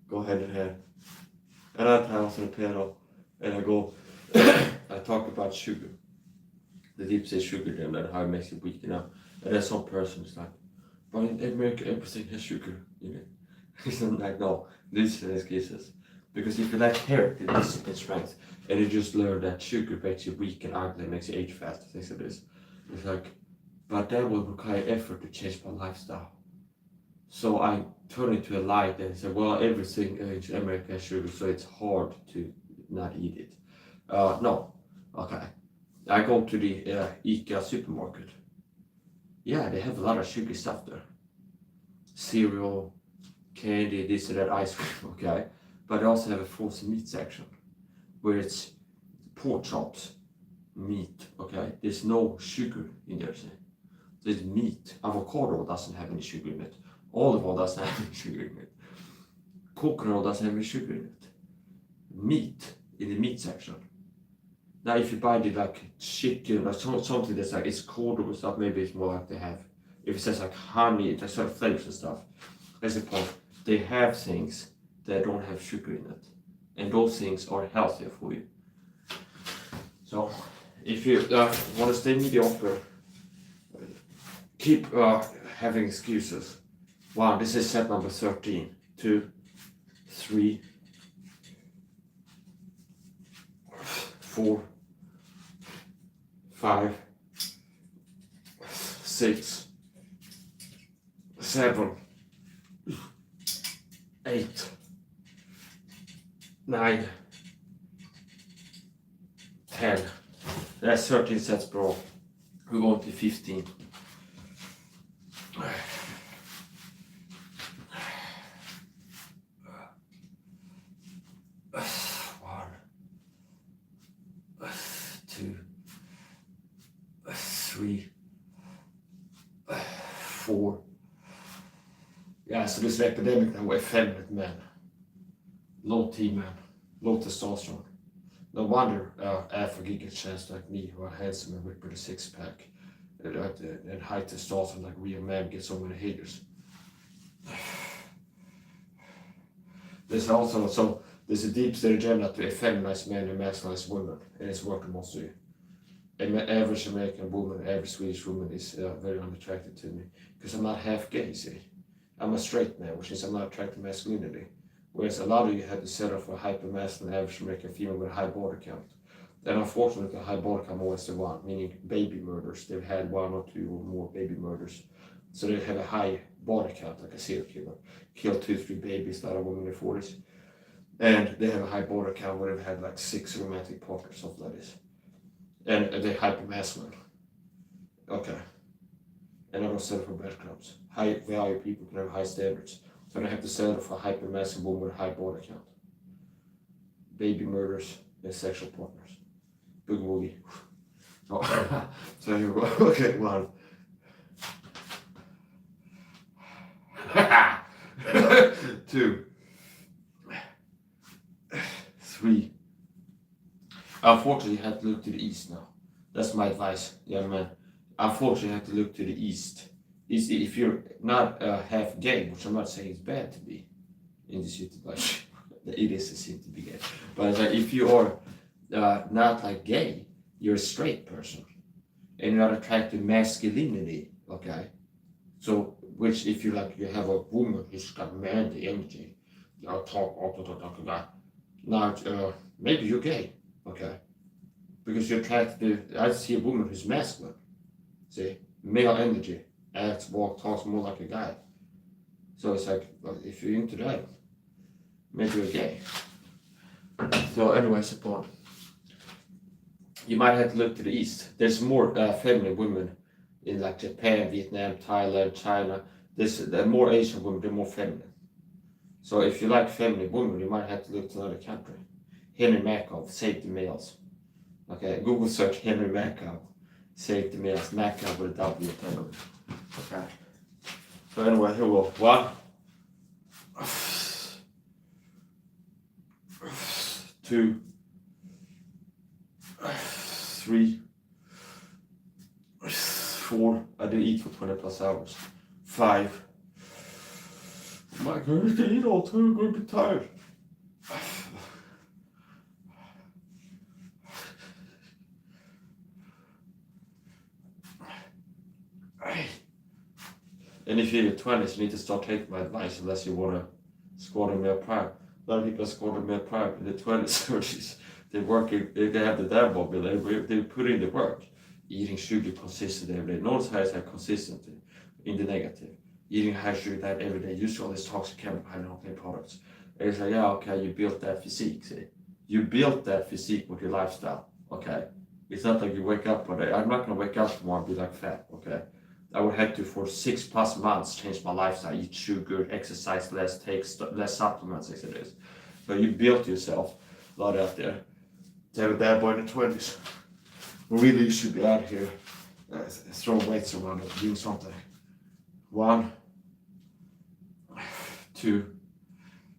Go head to head. And I was on the piano, and I go. I talk about sugar. The deep state sugar and how it makes you weak, And then some person is like, but in America everything has sugar in it. It's not like, no, these are excuses. Because if you like character, discipline, strength, and you just learn that sugar makes you weak and ugly, makes you age fast, things like this. It's like, but that will require effort to change my lifestyle. So I turn into a light and say, well, everything in America has sugar, so it's hard to not eat it. No, okay. I go to the ICA supermarket. Yeah, they have a lot of sugary stuff there. Cereal, candy, this and that, ice cream, okay. But they also have a frozen meat section where it's pork chops, meat, okay? There's no sugar in there, see? There's meat. Avocado doesn't have any sugar in it. Olive oil doesn't have any sugar in it. Coconut doesn't have any sugar in it. Meat in the meat section. Now, if you buy the like chicken or something that's like it's cold or stuff, maybe it's more like they have. If it says like honey, it's like sort of flavors and stuff. That's the point. They have things that don't have sugar in it, and those things are healthier for you. So, if you want to stay mediocre, keep having excuses. Wow, this is set number 13. 2, 3, 4, 5, 6, 7, 8, 9, 10. That's 13 sets, bro. We're going to 15. 3, 4. Yeah, so this is epidemic now with effeminate men. Low T man, low testosterone. No wonder alpha gigachans like me who are handsome and ripped with a six-pack and high testosterone like real men get so many haters. There's also there's a deep state agenda to effeminize men and masculinize women, and it's working mostly. An average American woman, average Swedish woman is very unattracted to me because I'm not half gay, see. I'm a straight man, which means I'm not attracted to masculinity. Whereas a lot of you have to settle for a hyper-masculine average American female with a high body count. And unfortunately, the high body count always the one, meaning baby murders. They've had 1 or 2 or more baby murders. So they have a high body count, like a serial killer. Killed 2, 3 babies, a lot of women in their 40s. And they have a high body count where they've had like 6 romantic partners, something like this. And they're hyper-masculine. Okay. And I don't settle for breadcrumbs. High value people can have high standards. So I have to settle for a hyper-masculine woman with a high body count. Baby murders and sexual partners. Big movie. Oh. So here we go. Okay, 1. 2. 3. Unfortunately, you have to look to the east now. That's my advice, young man. Unfortunately, you have to look to the east. If you're not half gay, which I'm not saying is bad to be in the city, but it is a sin to be gay. But if you are not like gay, you're a straight person, and you're not attracted to masculinity, okay? So, which if you like, you have a woman who's got manly energy, talk. Now, maybe you're gay. Okay, because you're attracted to, I see a woman who's masculine, see, male energy, acts, walks, talks more like a guy. So it's like, well, if you're into that, maybe you're gay. So anyways, the point. You might have to look to the east. There's more feminine women in like Japan, Vietnam, Thailand, China. There are more Asian women, they're more feminine. So if you like feminine women, you might have to look to another country. Henry Markov, Save the Males. Okay, Google search Henry Markov, Save the Males, Markov with a W at the end of it. Okay. So anyway, here we go. 1, 2, 3, 4. I didn't eat for 20 plus hours. 5. Oh my God, I didn't eat all 2. I'm going to be tired. And if you're in your 20s, you need to start taking my advice unless you want to squat a meal prep. A lot of people are squatting a meal prep in the 20s, 30s. They're working, they have the dad bobby, they put in the work. Eating sugar consistently every day. Notice how it's like consistently in the negative. Eating high sugar diet every day. Use all these toxic chemical high octane products. And it's like, yeah, okay, you built that physique, see? You built that physique with your lifestyle, okay? It's not like you wake up one day. I'm not going to wake up tomorrow and be like fat, okay? I would have to, for 6+ months, change my lifestyle, eat sugar, exercise less, take less supplements as it is. But you built yourself a lot out there. To have a dad boy in the 20s. Really, you should be out here throwing weights around and doing something. 1, 2.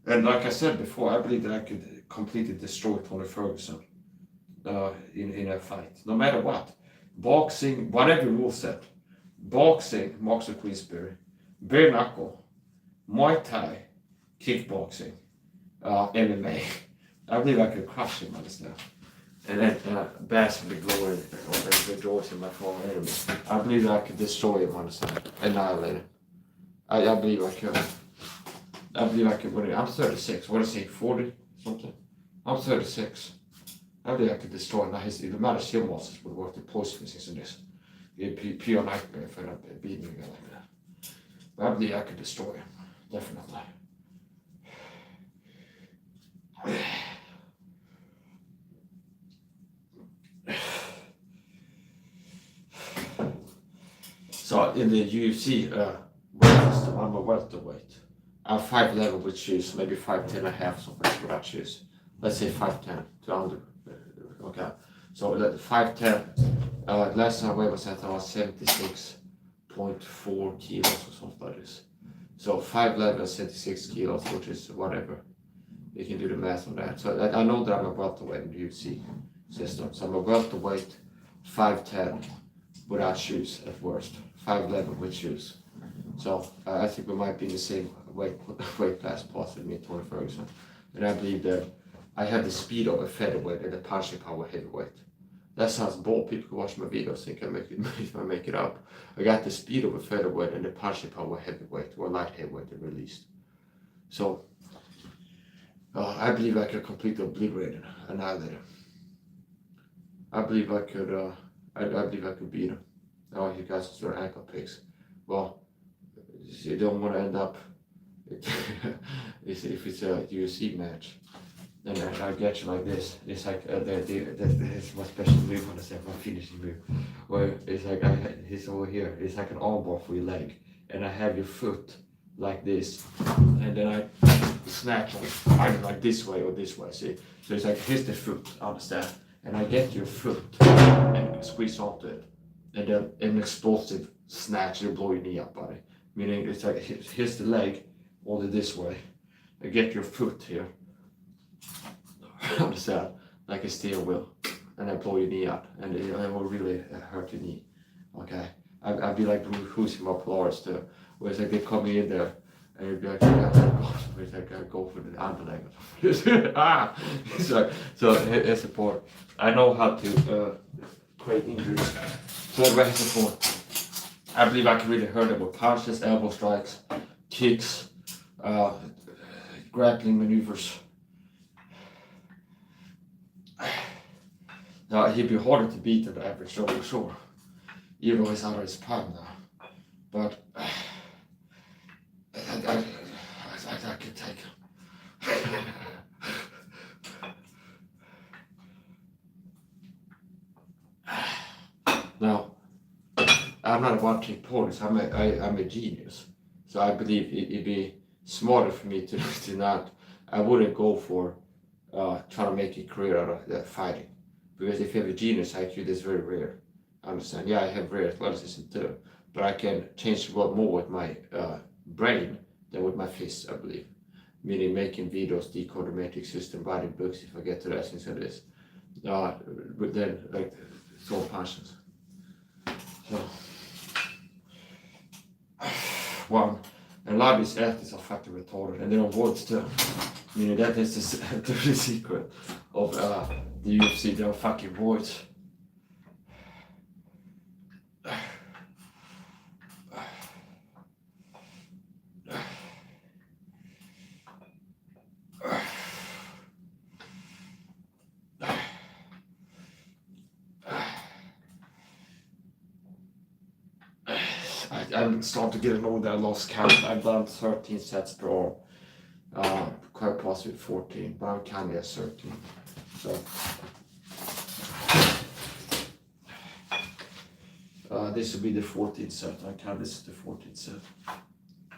And like I said before, I believe that I could completely destroy Tony Ferguson in a fight, no matter what. Boxing, whatever rule set. Boxing, Marks of Queensberry, bare knuckle, Muay Thai, kickboxing, MMA. I believe I could crush him on this now. And then bask in the glory and rejoice in my fallen enemy. I believe that I could destroy him on the side, annihilate him. I believe I could. I believe I could win it. I'm 36. What is he? 40 something? I'm 36. I believe I could destroy him. The amount of skill losses would work the poisonous in this. It'd be pure nightmare if I beat me like that. But I believe I could destroy him. Definitely. So in the UFC weight system, I'm a welterweight. I'm 5'11" with shoes, maybe 5'10 and a half, something without shoes. Let's say 5'10 to under. Okay. So 5'10. Last time I weighed myself, I was 76.4 kilos or something like this. So 5'11", 76 kilos, which is whatever. You can do the math on that. So I know that I'm a welterweight in the UFC system. So I'm a welterweight, 5'10", without shoes at worst. 5'11" with shoes. So I think we might be in the same weight class possibly, me and Tony Ferguson. And I believe that I have the speed of a featherweight and the punching power heavyweight. That sounds bold. People who watch my videos think I make it up. I got the speed of a featherweight and the punching power heavyweight, or light heavyweight at least. So I believe I could completely obliterate and annihilate him. I believe I could. I believe I could beat him. Oh, you guys are ankle picks. Well, you don't want to end up if it's a UFC match. And I get you like this. It's like it's my special move on my finishing move. Where it's like he's over here. It's like an arm bar for your leg, and I have your foot like this, and then I snatch either like this way or this way. See, so it's like here's the foot, understand? And I get your foot and squeeze onto it, and then an explosive snatch will blow your knee up, buddy. Meaning it's like here's the leg, hold it this way. I get your foot here. Understand? Like a steering wheel, and I blow your knee out, and it will really hurt your knee. Okay, I'd be like who's in my Polaris too, where it's like they come in there, and you'd be like, it's like I go for the underleg. It's like, so it's support. I know how to create injuries. So that's support. I believe I can really hurt them with punches, elbow strikes, kicks, grappling maneuvers. Now, he'd be harder to beat than the average Joe for sure, even though he's out of his prime now. But I could take him. Now, I'm not a one-trick pony. I'm a genius. So I believe it'd be smarter for me to not. I wouldn't go for trying to make a career out of fighting. Because if you have a genius IQ, that's very rare. I understand. Yeah, I have rare athleticism too, but I can change the world more with my brain than with my fists, I believe. Meaning making videos, decode the matrix system, writing books if I get to the essence of this. But then, like, throw punches. So, one, and a lot of these athletes are fucking retarded, and they're on words too. Meaning that is the secret of the UFC, they're fucking voids. I'm starting to get an old. I lost count. I've done 13 sets per arm. Quite possibly 14, but I'm kind of at 13. So this will be the 14th set. I count this is the 14th set.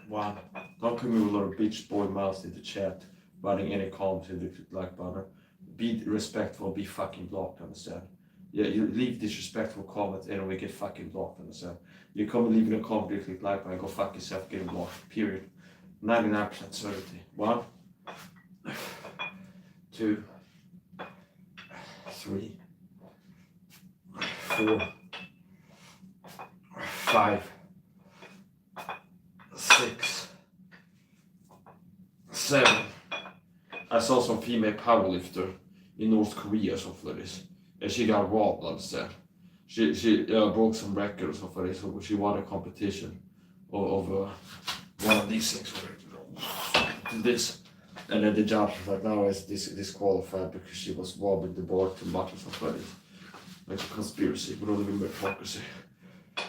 Wow. Don't put me with a lot of beach boy mouths in the chat. running any comments in the like button. Be respectful, be fucking blocked, understand? Yeah, you leave disrespectful comments and we get fucking blocked, understand? You come and leave in a comment, you click like button, go fuck yourself, get blocked, period. 99% certainty. 1, 2, 3, 4, 5, 6, 7. I saw some female powerlifter in North Korea or something like this, and she got robbed, understand? She broke some record or something like this, so she won a competition of one of these things, this, and then the judge was like, now it's disqualified because she was robbing the bar too much or something like this. Like a conspiracy, but only meritocracy.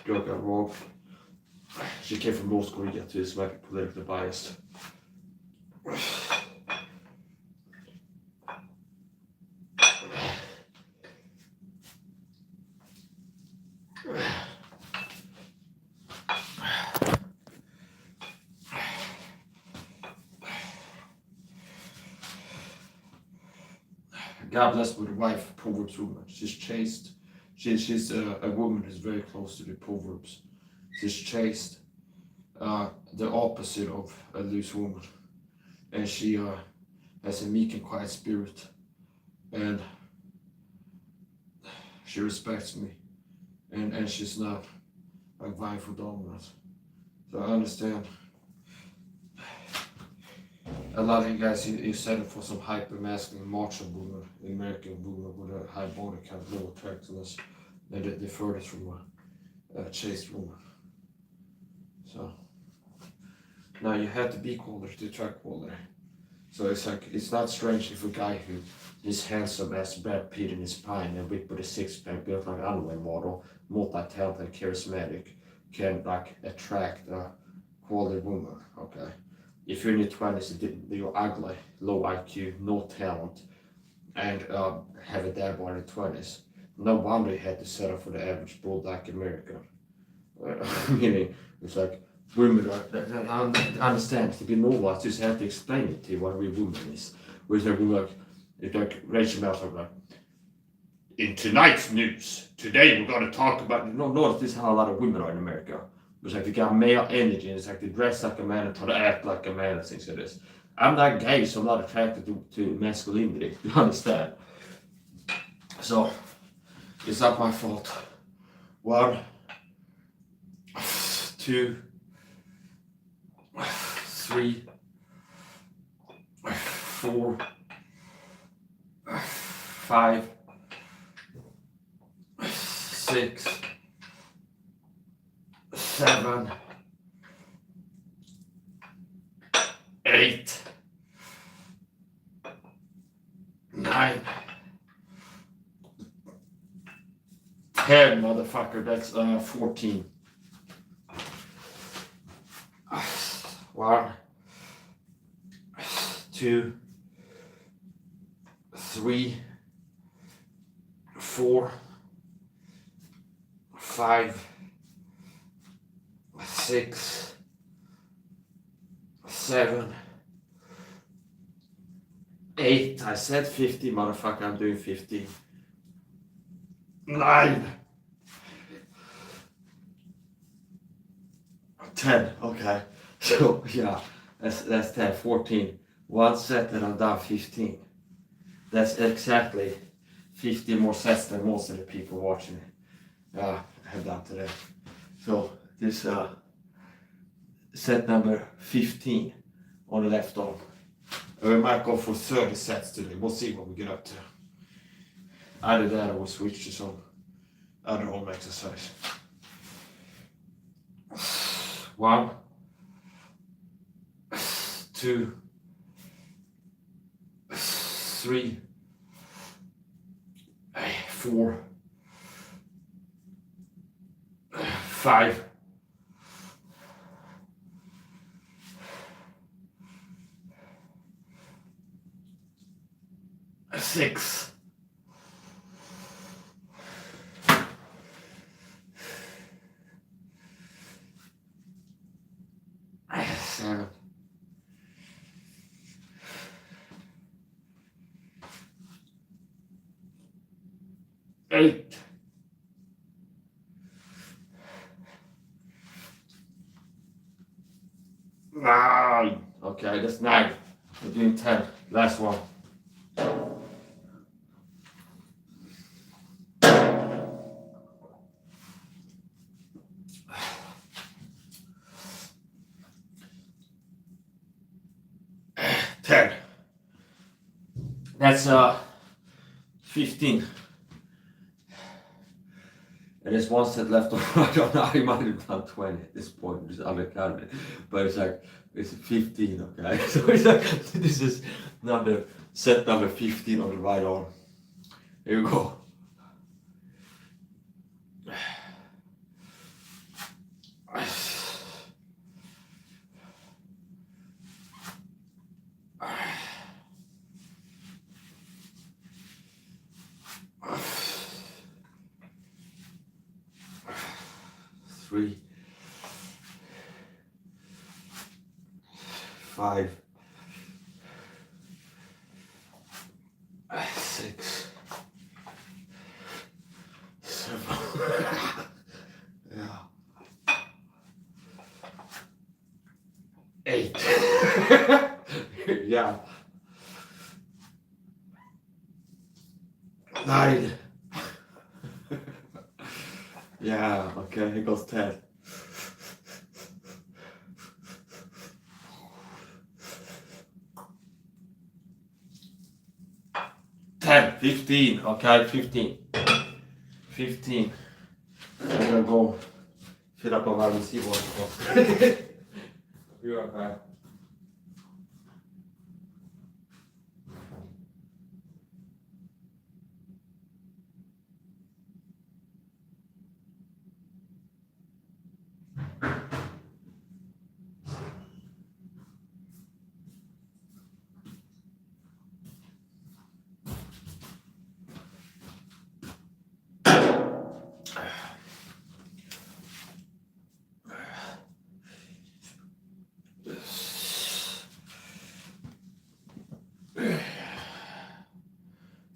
Girl got robbed. She came from North Korea too, so might be politically biased. God bless with a wife, Proverbs woman. She's chaste. She's a woman who's very close to the Proverbs. She's chaste, the opposite of a loose woman. And she has a meek and quiet spirit. And she respects me. And she's not a wife for dominance. So I understand. A lot of you guys, you settle for some hyper-masculine macho woman, American woman with a high body count, low attractiveness, and the furthest from a chaste woman. So now you have to be quality to attract quality. So it's like, it's not strange if a guy who is handsome as Brad Pitt in his prime and with a six-pack, built like an underwear model, multi-talented, charismatic, can like attract a quality woman, okay? If you're in your 20s, you're ugly, low IQ, no talent, and have a dad bod in your 20s, no wonder you had to settle for the average bulldog American. Meaning, it's like, women are, I understand, to be normal, I just have to explain it to you what a real woman is. Whereas they're like Rachel Meltzer, like, in tonight's news, today we're going to talk about, notice this is how a lot of women are in America. It's like they got male energy, and it's like they dress like a man and try to act like a man and things like this. I'm not gay, so I'm not attracted to masculinity, you understand? So, it's not my fault. 1, 2, 3, 4, 5, 6, 7, 8, 9, 10, motherfucker, that's 14. 1, 2, 3, 4, 5, 6, 7, 8. I said 50, motherfucker, I'm doing 50. 9, 10, okay. So yeah, that's 10, 14. One set and I'm done 15. That's exactly 50 more sets than most of the people watching have done today. So this set number 15 on the left arm. We might go for 30 sets today. We'll see what we get up to. Either that or we'll switch to some other arm exercise. 1, 2, 3, 4, 5, 6, 7, 8, 9. Okay, that's 9. We're doing 10. Last one. 10. That's 15. And there's one set left on. I don't know. I might have done 20 at this point. Just unaccounted, but it's like it's 15. Okay, so it's like this is set number 15 on the right arm. Here we go. Three, 5, 6, 7. Yeah. 8. Yeah. 9. Yeah, okay, here goes 10. 10, 15, okay, 15. 15. I'm gonna go fill up a while and see what it goes. You're okay.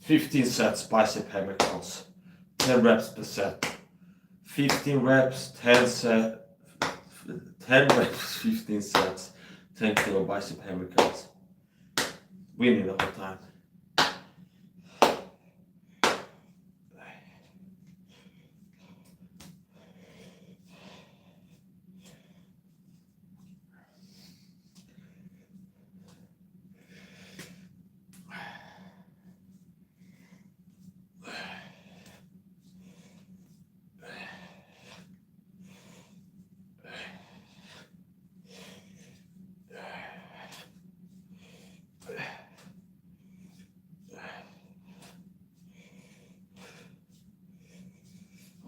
Fifteen sets bicep hammer curls, 10 reps per set. 15 reps, 10 set, 10 reps, 15 sets, 10 kilo bicep hammer curls. Winning the whole time.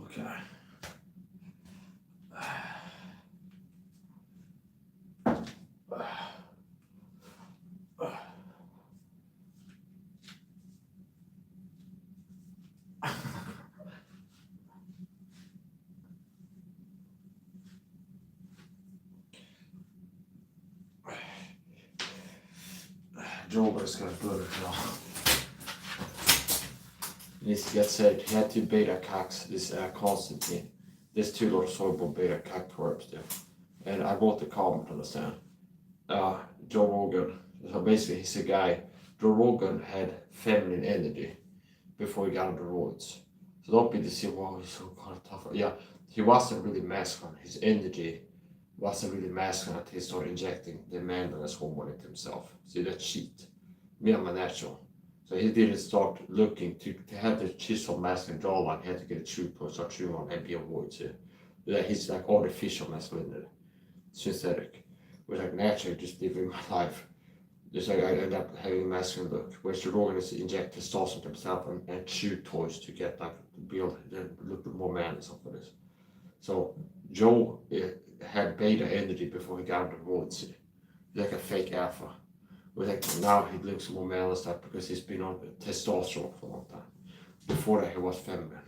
Okay. Joe is gonna put it now. Needs to get said. He had 2 beta cocks this constantly. There's 2 little soluble beta cock twerps there. And I wrote the comment on the stand. Joe Rogan. So basically, he's a guy. Joe Rogan had feminine energy before he got on the roads. So don't be deceived. Wow, he's so kind of tough. Yeah, he wasn't really masculine. His energy wasn't really masculine until he started injecting the manliness hormone into himself. See, that's shit. Me, I'm a natural. So he didn't start looking to have the chisel masculine jawline. He had to get a true push, start chewing on and be a void too. Yeah, he's like artificial masculinity, synthetic. Whereas like naturally just living my life. Just like I end up having a masculine look. Whereas the Rogan is to inject testosterone to himself and chew toys to get like build look more manly and stuff like this. So Joe had beta energy before he got on the road. See, like a fake alpha. But like now he looks more male and stuff because he's been on testosterone for a long time. Before that he was feminine.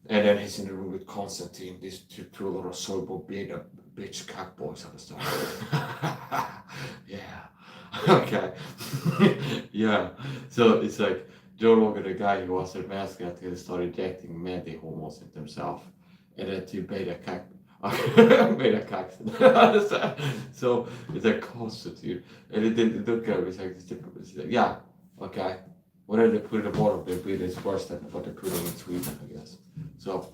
And then he's in the room with Constantine, these two little soluble beta bitch cock boys and stuff. Yeah. Okay. Yeah. So it's like Joe Rogan, the guy who was a mascot until he started injecting many hormones into himself. And then to beta cac beta caxton. So it's a constitute. And it looked at me like, yeah, okay. Whatever they put in the bottom, they put it's worse than what they're putting in Sweden, I guess. So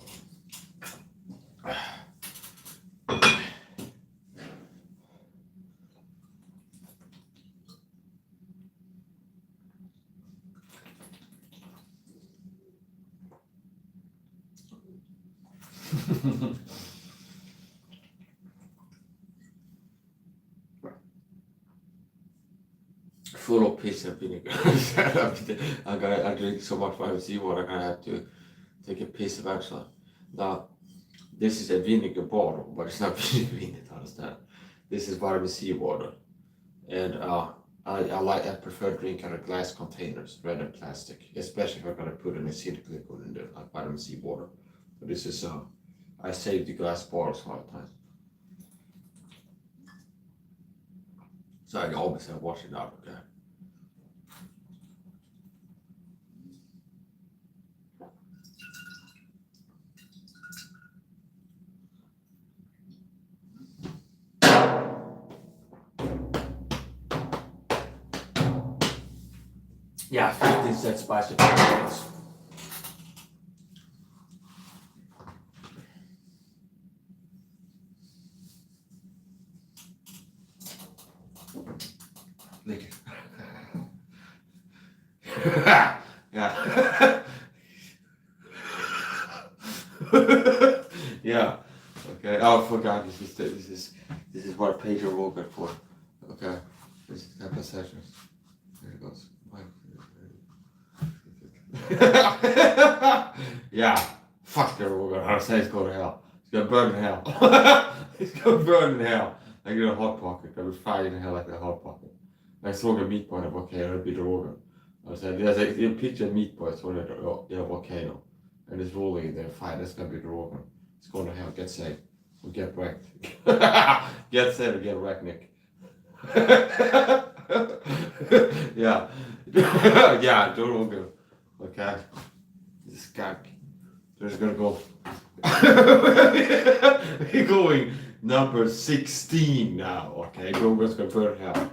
full of piss and vinegar. I drink so much vitamin C water, I'm gonna have to take a piss eventually. Now, this is a vinegar bottle, but it's not vinegar, understand? This is vitamin C water. And I prefer drinking out of glass containers rather than plastic, especially if I'm gonna put an acidic liquid in the vitamin C water. So this is I save the glass bottles all the time. So I always have wash it out, okay? Yeah, 15 cents BICEP. Lick it. Yeah. Yeah. Okay. Oh, I forgot. This is what I paid your Rogan for. Okay. This is type of sessions. There it goes. Yeah. Fuck the Rogan. I say it's going to hell. It's gonna burn in hell. It's gonna burn in hell. I get a hot pocket. I was fighting in hell like a hot pocket. I saw a meat point of volcano, it'd be the Rogan. I said, there's a picture of meat points on a volcano. And it's rolling in there, fine, that's gonna be the Rogan. It's going to hell, get saved. Or get wrecked. Get saved or get wrecked, Nick. Yeah. Yeah, Joe Rogan. Okay. This guy. There's gonna go. We're going number 16 now, okay? Rogan's gonna burn hell.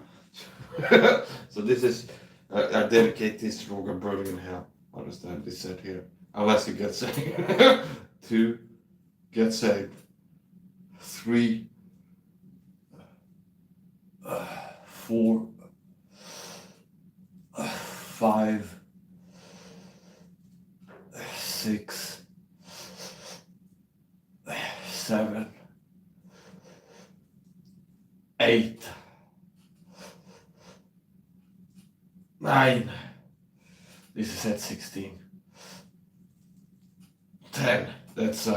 So this is, I dedicate this to Rogan burning in hell. Understand this said here. Unless you get saved. 2, get saved. 3, 4, 5, 6, 7, 8, 9. This is set 16. 10. That's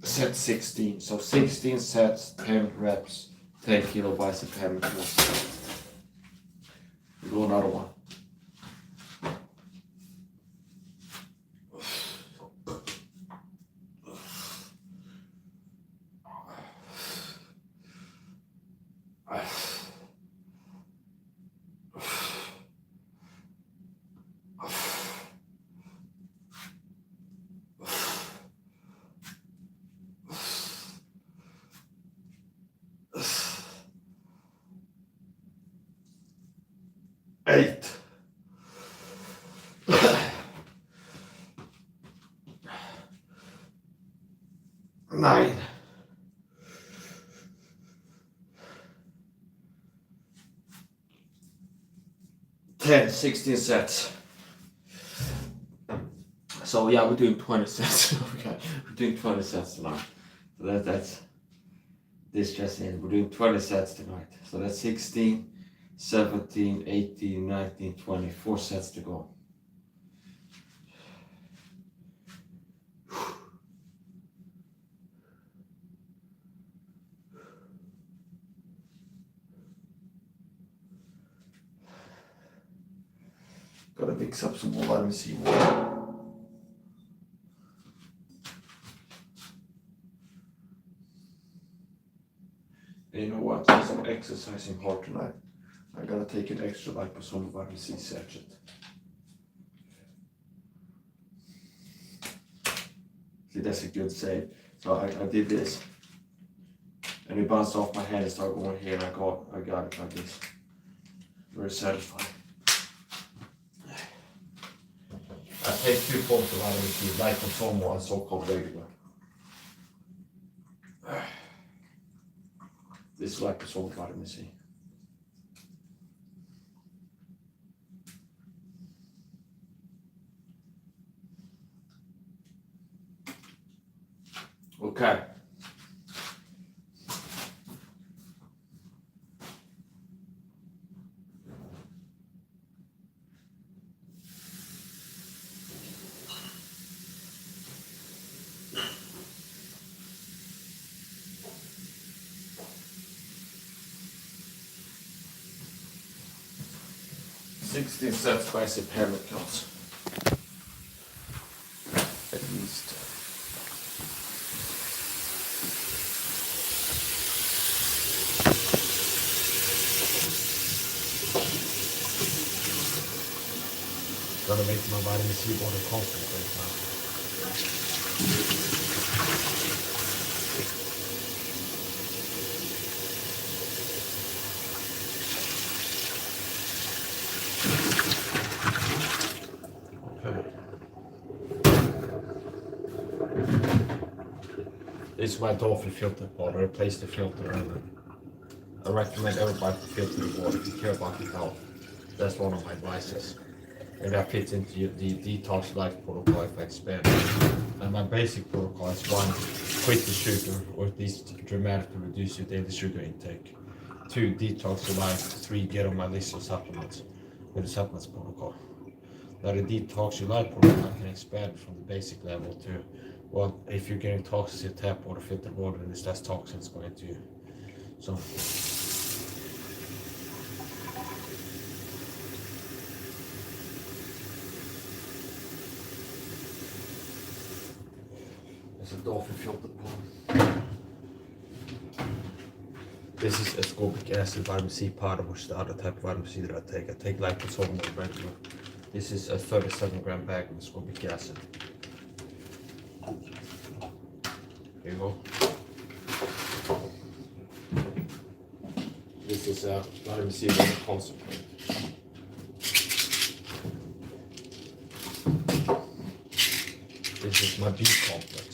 set 16. So 16 sets, 10 reps, 10 kilo bicep hammer thrust. We go another one. Eight. 9. 10, 16 sets. So yeah, we're doing 20 sets. Okay, we're doing 20 sets tonight. So that's this just in. We're doing 20 sets tonight. So that's 16, 17, 18, 19, 20. 4 sets to go. Gotta mix up some more vitamin C water. And you know what? Since I'm exercising hard tonight, I gotta take an extra liposome vitamin C sachet. See, that's a good save. So I did this, and it bounced off my head and started going here, and I got it like this. Very satisfying. I take 2 forms of vitamin C, liposomal and so-called regular. This is liposomal vitamin C. Okay. $16 bicep hammer counts. At least. Gonna make my vitamin C water concentrate now. This is my Dolphin filter water. Replace the filter, and I recommend everybody to filter the water if you care about your health. That's one of my advices. And that fits into the detox life protocol if I expand it. And my basic protocol is 1, quit the sugar, or at least dramatically reduce your daily sugar intake. 2, detox your life. 3, get on my list of supplements with the supplements protocol. Now the detox your life protocol I can expand from the basic level to, well, if you're getting toxins in tap water, filtered water, then there's less toxins going to you. So. It's a Dolphin filtered water. This is ascorbic acid, vitamin C powder, which is the other type of vitamin C that I take. I take liposomal regular. This is a 37-gram bag of ascorbic acid. Here you go. This is a vitamin C water concentrate. This is my B complex.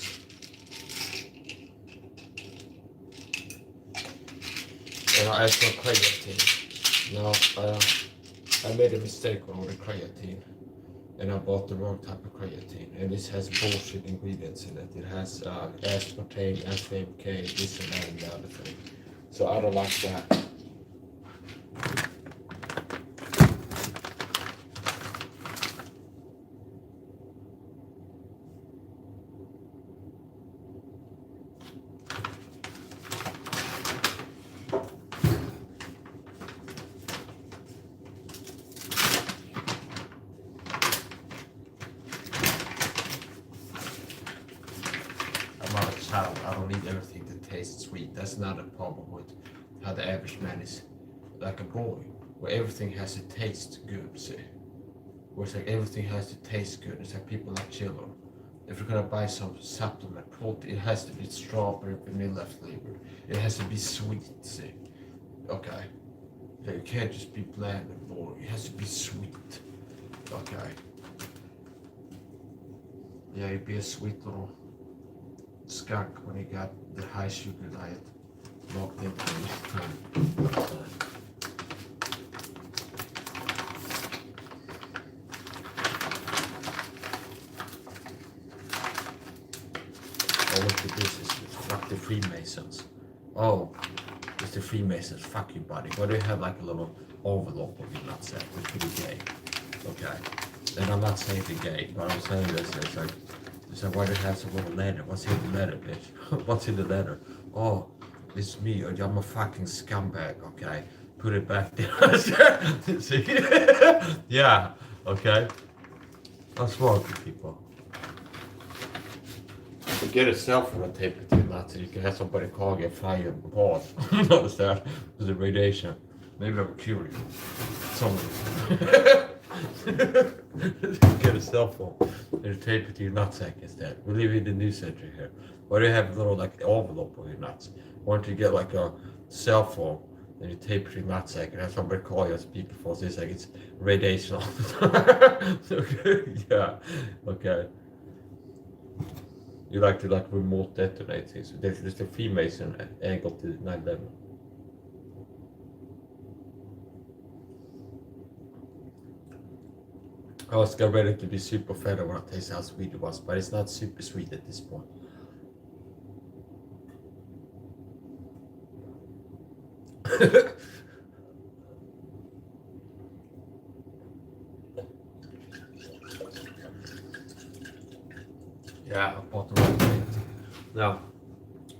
And I add some creatine. Now, I made a mistake on the creatine, and I bought the wrong type of creatine, and this has bullshit ingredients in it. It has aspartame, FMK, this and that and the other thing. So I don't like that. I don't need everything to taste sweet. That's not a problem with how the average man is like a boy, where everything has to taste good, see? Where it's like everything has to taste good. It's like people like children. If you're gonna buy some supplement, protein, it has to be strawberry vanilla flavored. It has to be sweet, see? Okay. It can't just be bland and boring. It has to be sweet. Okay. Yeah, you'd be a sweet little skunk when he got the high sugar diet locked into him. Oh, look at this. Fuck the Freemasons. Oh, it's the Freemasons. Fuck you, buddy. Why do you have like a little envelope of your nutsack? It's pretty gay. Okay. And I'm not saying they're gay, but I'm saying this. It's like, so why do you have some little letter? What's in the letter, bitch? What's in the letter? Oh, it's me. I'm a fucking scumbag, okay? Put it back there. See? Yeah, okay? I'm smart, people. So get a cell phone and tape it to your nuts so you can have somebody call you and fly you and pause. Notice that? There's a radiation. Maybe I'm curious. Somebody. Get a cell phone and you tape it to your nutsack instead. We live in the new century here. Why do you have a little like envelope on your nuts? Why don't you get like a cell phone and you tape it to your nutsack and have somebody call you as people for this like it's radiation all the time. Okay, yeah, okay. You like to like remote detonate things. There's the Freemason angle to 9/11. I was getting ready to be super fed when I tasted how sweet it was, but it's not super sweet at this point. Yeah, I bought the right thing. Now,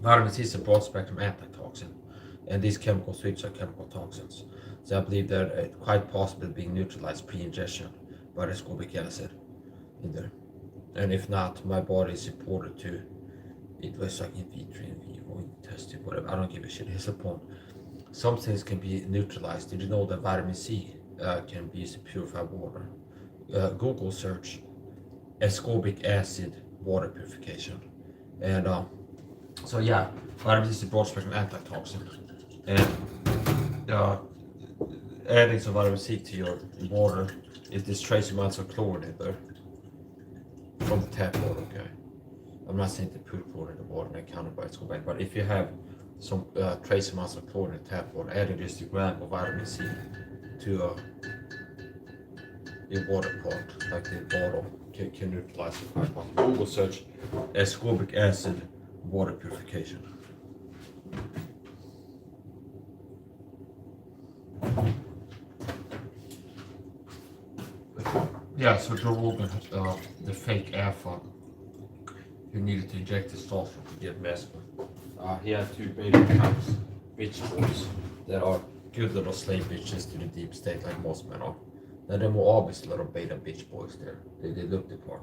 vitamin C is a broad spectrum antitoxin, and these chemical sweets are chemical toxins. So I believe they're quite possibly being neutralized pre-ingestion by the ascorbic acid in there. And if not, my body is supported to it was like in vitro, in vivo, in tested, whatever. I don't give a shit. Here's the point. Some things can be neutralized. Did you know that vitamin C can be used to purify water? Google search ascorbic acid water purification. And so yeah, vitamin C is a broad spectrum antitoxin. And adding some vitamin C to your water, if there's trace amounts of chlorine in there from the tap water, okay? I'm not saying to put chlorine in the water and count it by its back, but if you have some trace amounts of chlorine in tap water, adding just a gram of vitamin C to your water part, like the bottle, can neutralize it quite well. Google search ascorbic acid water purification. Yeah, so Joe Rogan, the fake alpha, who needed to inject testosterone to get masculine. He had two beta types, bitch boys, that are good little slave bitches to the deep state like most men are. Now there were obvious little beta bitch boys there. They looked the part.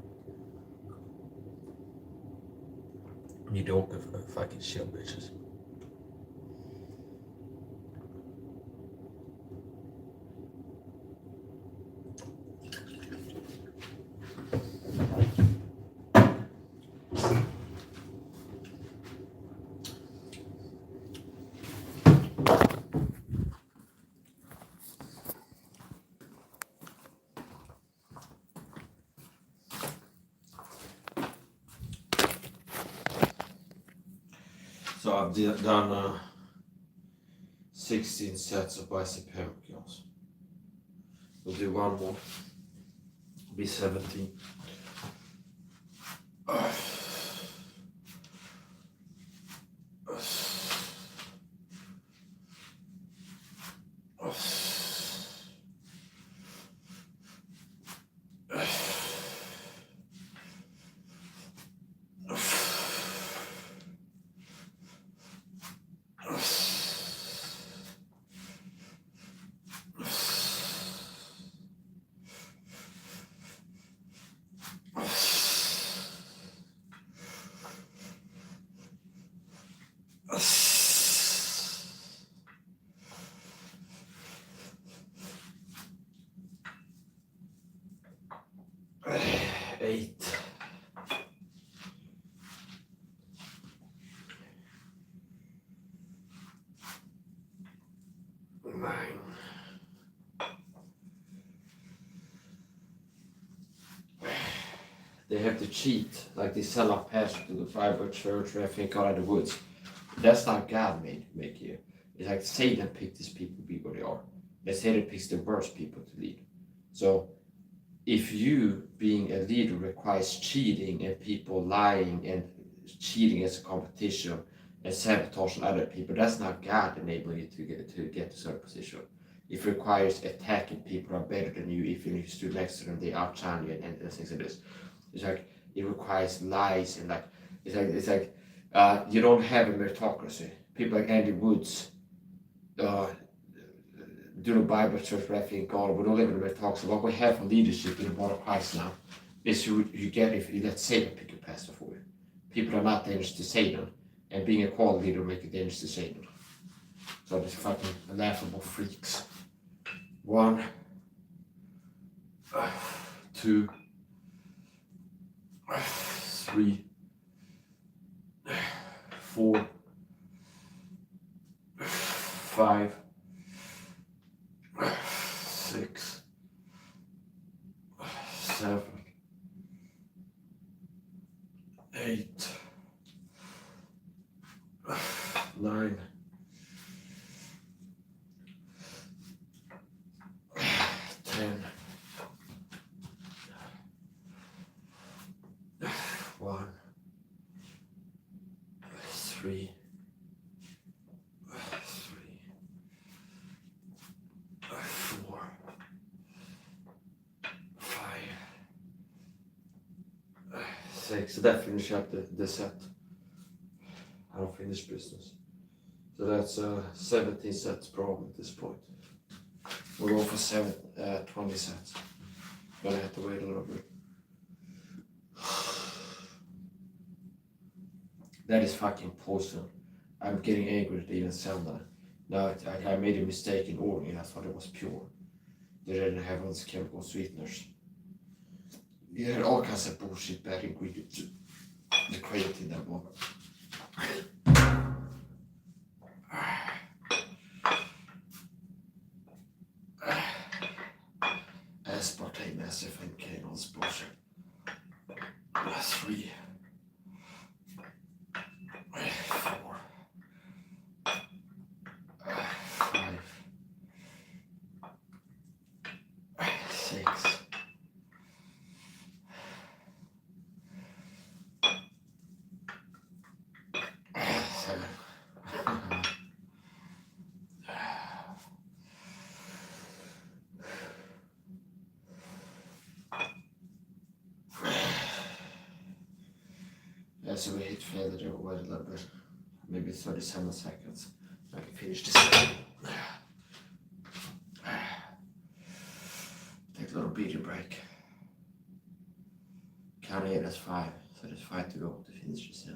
Mediocre fucking shit bitches. So I've done 16 sets of bicep hammer curls. We'll do one more. Be 17. Eight. 9. They have to cheat, like they sell off pasture to the fiber church or everything out of the woods. That's not God make you. It's like Satan picked these people to be what they are. And Satan picks the worst people to lead. So if you being a leader requires cheating and people lying and cheating as a competition and sabotaging other people, that's not God enabling you to get to a certain position. It requires attacking people who are better than you. If you stood next to them, they outshine you and things like this. It's like it requires lies and like it's like you don't have a meritocracy. People like Andy Woods do the Bible church, but I think God, we don't live in a meritocracy. What we have for leadership in the body of Christ now is you get if you let Satan pick your pastor for you. People are not dangerous to Satan, and being a called leader will make you dangerous to Satan. So these fucking laughable freaks. 1, 2, 2, 3, 4, 5, 6, 7, 8, 9, 10, 1, 3, 4, 5, 6. So that finish up the set. Unfinished business. So that's 17 sets problem at this point. We'll go for 20 sets. Gonna have to wait a little bit. That is fucking poison. I'm getting angry at even sell that. No, I made a mistake in ordering. I thought it was pure. They didn't have all these chemical sweeteners. You had all kinds of bullshit bad ingredients. The creatine that one. Aspartame, massive and K-Nol's bullshit. 3, 4, 5, 6, 7. Yeah, so we hit failure there, wait a little bit. Maybe 37 seconds. I can finish this. Take a little breather break. Count 8 as 5, so there's 5 to go to finish this set.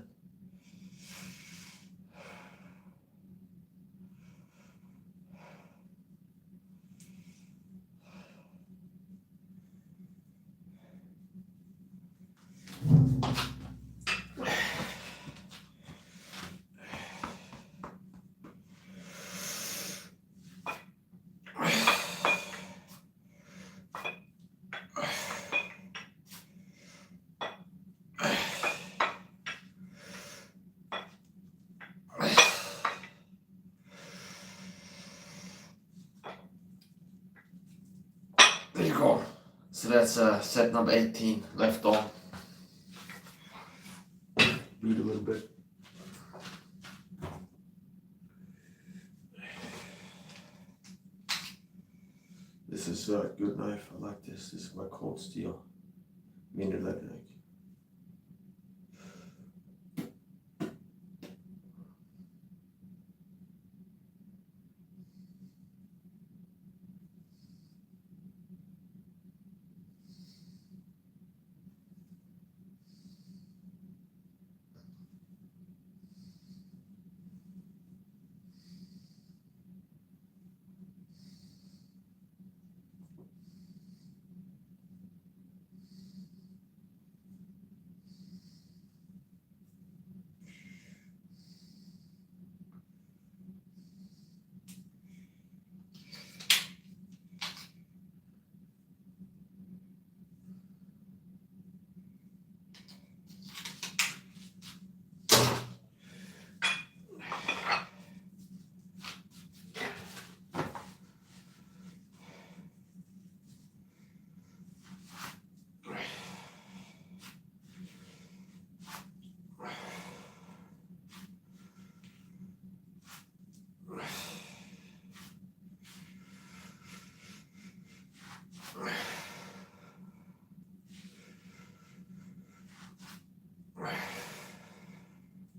There you go. So that's set number 18 left on. Breathe a little bit. This is a good knife. I like this. This is my cold steel mini lead knife.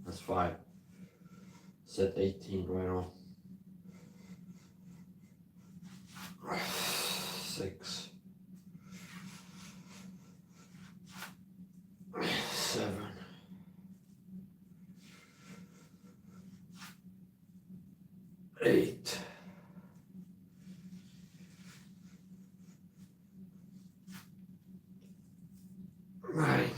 That's 5. Set 18 right on. 6, 7, 8, 9, 9.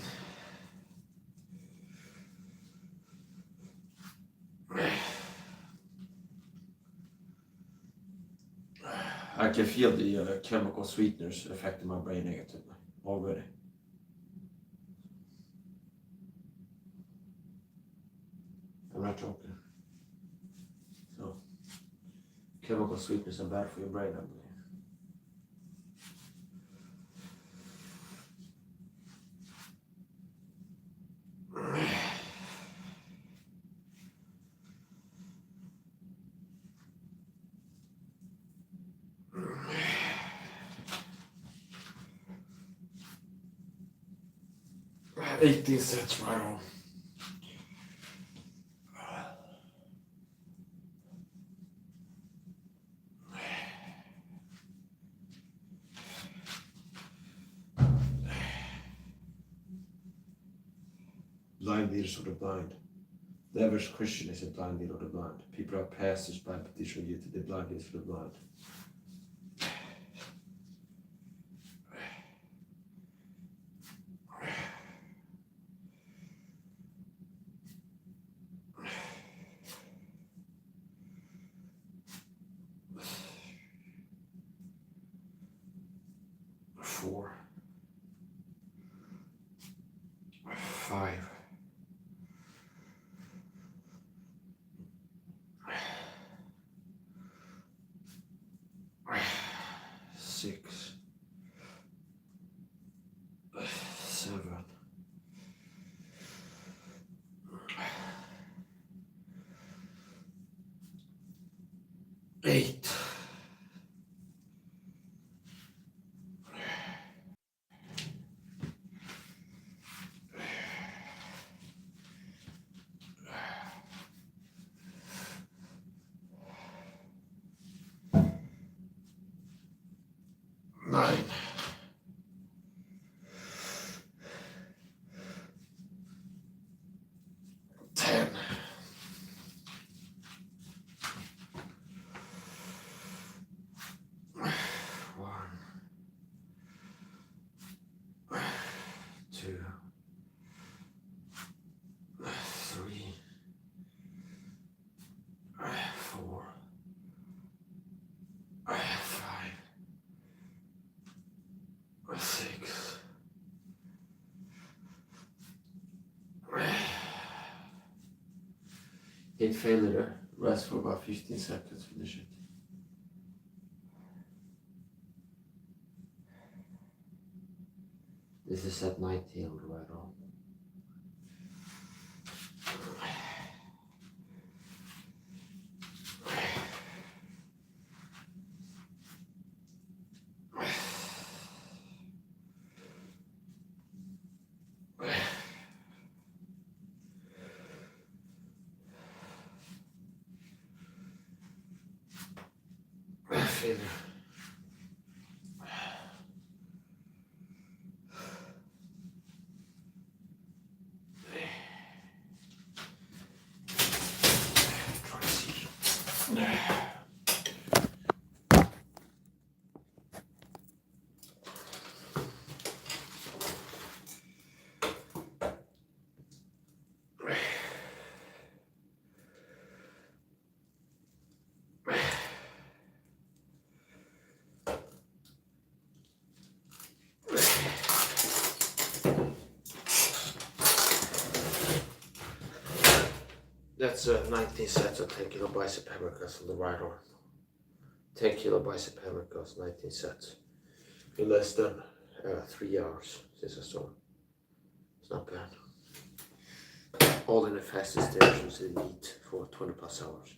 I can feel the chemical sweeteners affecting my brain negatively already. I'm not joking. So, chemical sweeteners are bad for your brain, I believe. I have 18 sets right on. Blind leaders of the blind. The average Christian is a blind leader of the blind. People are pastors by petition you to the blind leaders for the blind. Four. 5. 6. 7. 8. 9. 10. 1. 2. 3. 4. 5. 6. 8 failure. Rest for about 15 seconds. Finish it. This is at 90 on the right arm. Failure. Try to see. That's 19 sets of 10 kilo bicep hammer curls on the right arm. 10 kilo bicep hammer curls, 19 sets. In less than 3 hours since I started. It's not bad. All in the fastest directions in heat for 20 plus hours.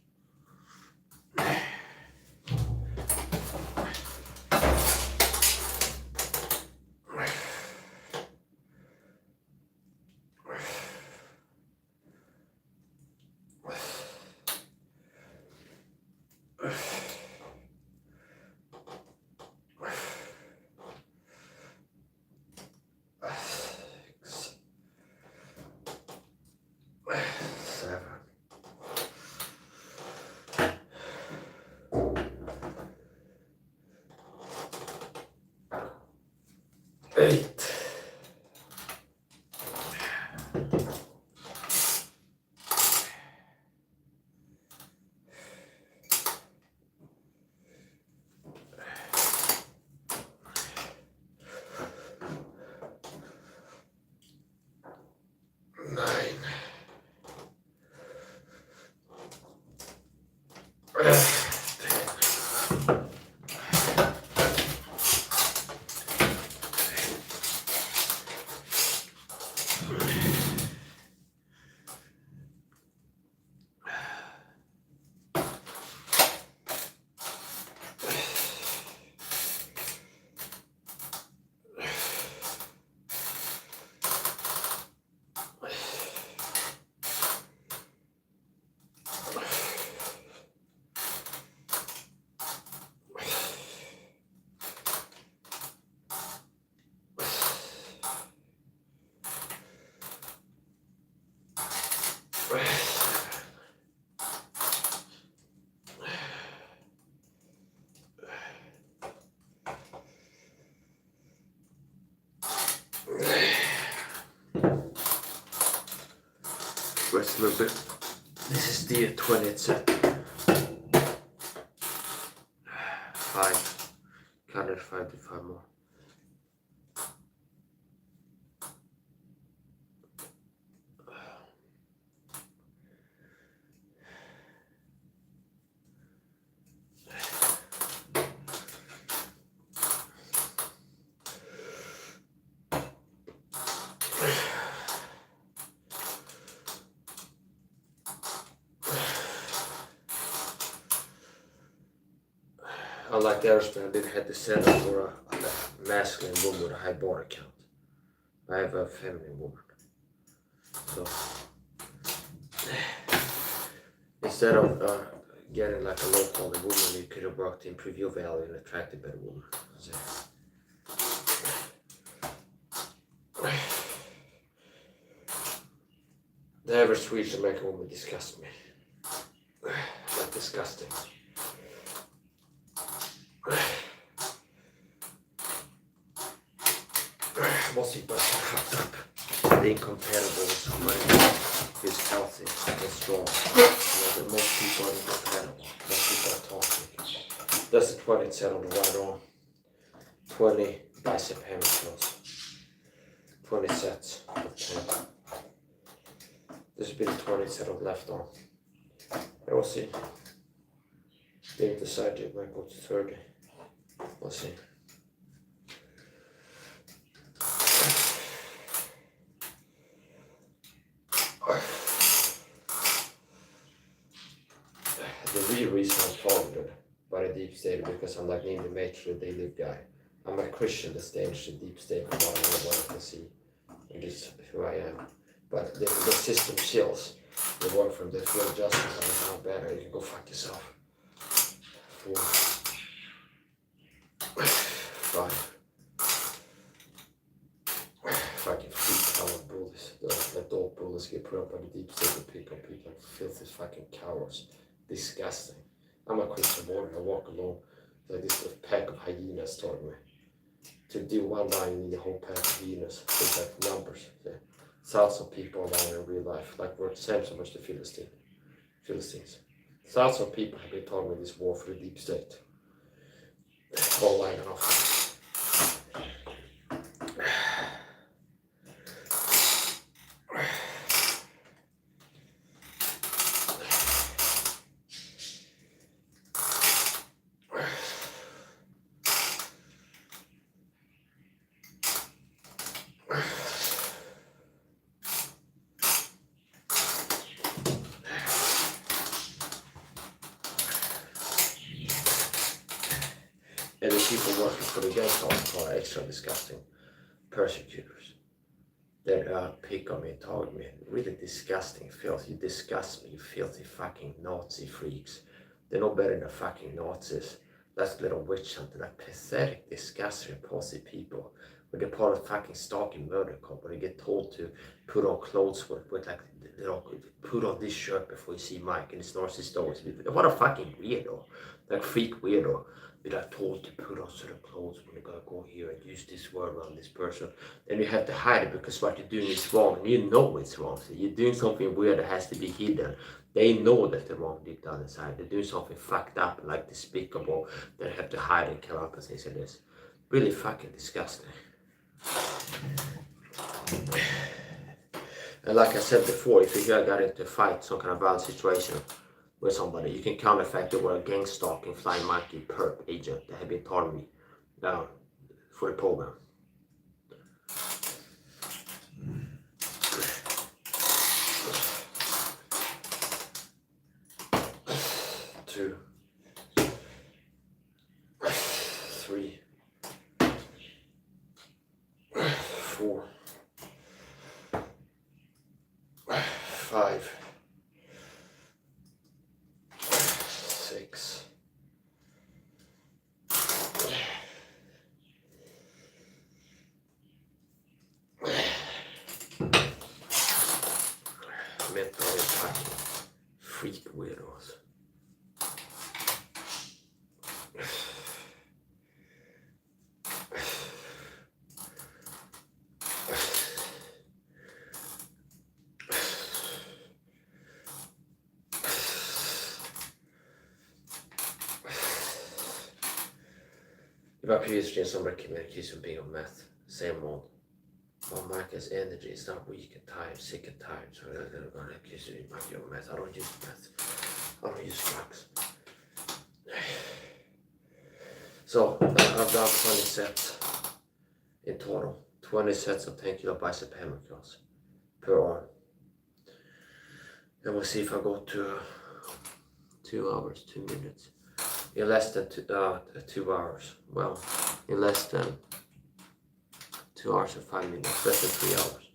next little bit. This is the 20th set. 5. Counted 5 to 5 more. Unlike aerospace, I didn't have to settle for a masculine woman with a high body count. I have a feminine woman. So instead of getting like a low quality woman, you could have worked to improve your value and attract a better woman. So, the average Swedish American woman disgusts me. Like disgusting. Most people are fucked up. Being compatible with somebody who's healthy and strong. Most people are incompatible. Most people are toxic. That's the 20th set on the right arm. 20 bicep hammer curls. 20 sets of 10. This will be the 20th set on the left arm. And we'll see. Didn't decide it might go to 30. We'll see. The real reason I'm targeted by the deep state is because I'm like in the matrix, they live guy. I'm a Christian that stays in the deep state from what I can see. And this is who I am. But the system chills. They work from this real justice on how better. You can go fuck yourself. 4. 5. Fucking freak bullies. Let all bullies get put up by the deep state and pick up people like filthy fucking cowards. Disgusting. I'm a Christian warrior. I walk alone. Like this pack of hyenas told me. To do one line, you need a whole pack of hyenas. It's like numbers. Yeah. Thousands of people around in real life. Like we're the same so much the Philistines. Thousands of people have been told me this war for the deep state. All line and off. And the people working for the gangs also are extra disgusting persecutors that pick on me and target me. Really disgusting, filthy. You disgust me, you filthy fucking Nazi freaks. They're no better than fucking Nazis. That's little witch hunting, like pathetic, disgusting, repulsive people. When they're part of fucking stalking murder cop, when they get told to put on clothes with like, you know, put on this shirt before you see Mike, and it's Nazi stories. What a fucking weirdo, like freak weirdo. You're like told to put on certain clothes when you're gonna go here and use this word around this person. Then you have to hide it because what you're doing is wrong, and you know it's wrong. So you're doing something weird that has to be hidden. They know that they're wrong deep down inside. They're doing something fucked up, like despicable, that they have to hide and kill up and things like this. Really fucking disgusting. And like I said before, if you got into a fight, some kind of violent situation with somebody, you can counterfactor with a gang stalking flying monkey perp agent that have been taught me for the program. 2, 3, 4, 5, 6, mentally fucking freak weirdos. I my previous stream, somebody came in accused of being on meth. Same old. Well, Marcus, energy is not weak and tired, sick and tired. So I'm going to accuse you might be on meth. I don't use meth. I don't use drugs. So I've done 20 sets in total. 20 sets of 10 kilo bicep hammer curls per arm. And we'll see if I go to 2 hours, 2 minutes. In less than 2 hours. Well, in less than 2 hours and 5 minutes, less than 3 hours.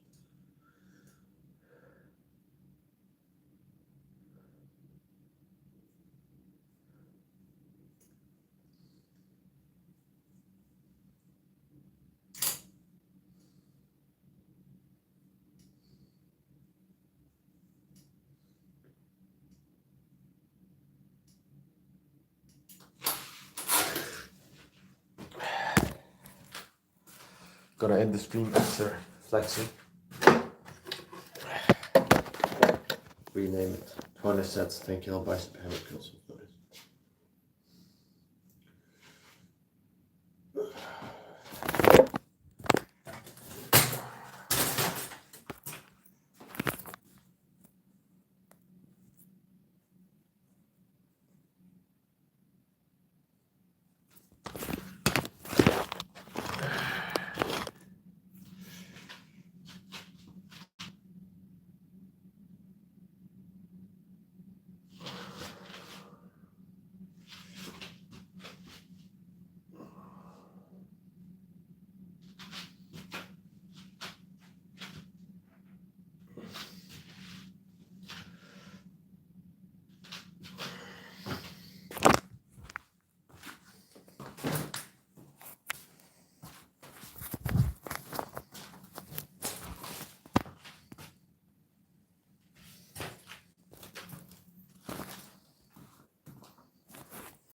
Gonna end the stream after flexing. Rename it 20 sets, 10 kilo bicep hammer curls.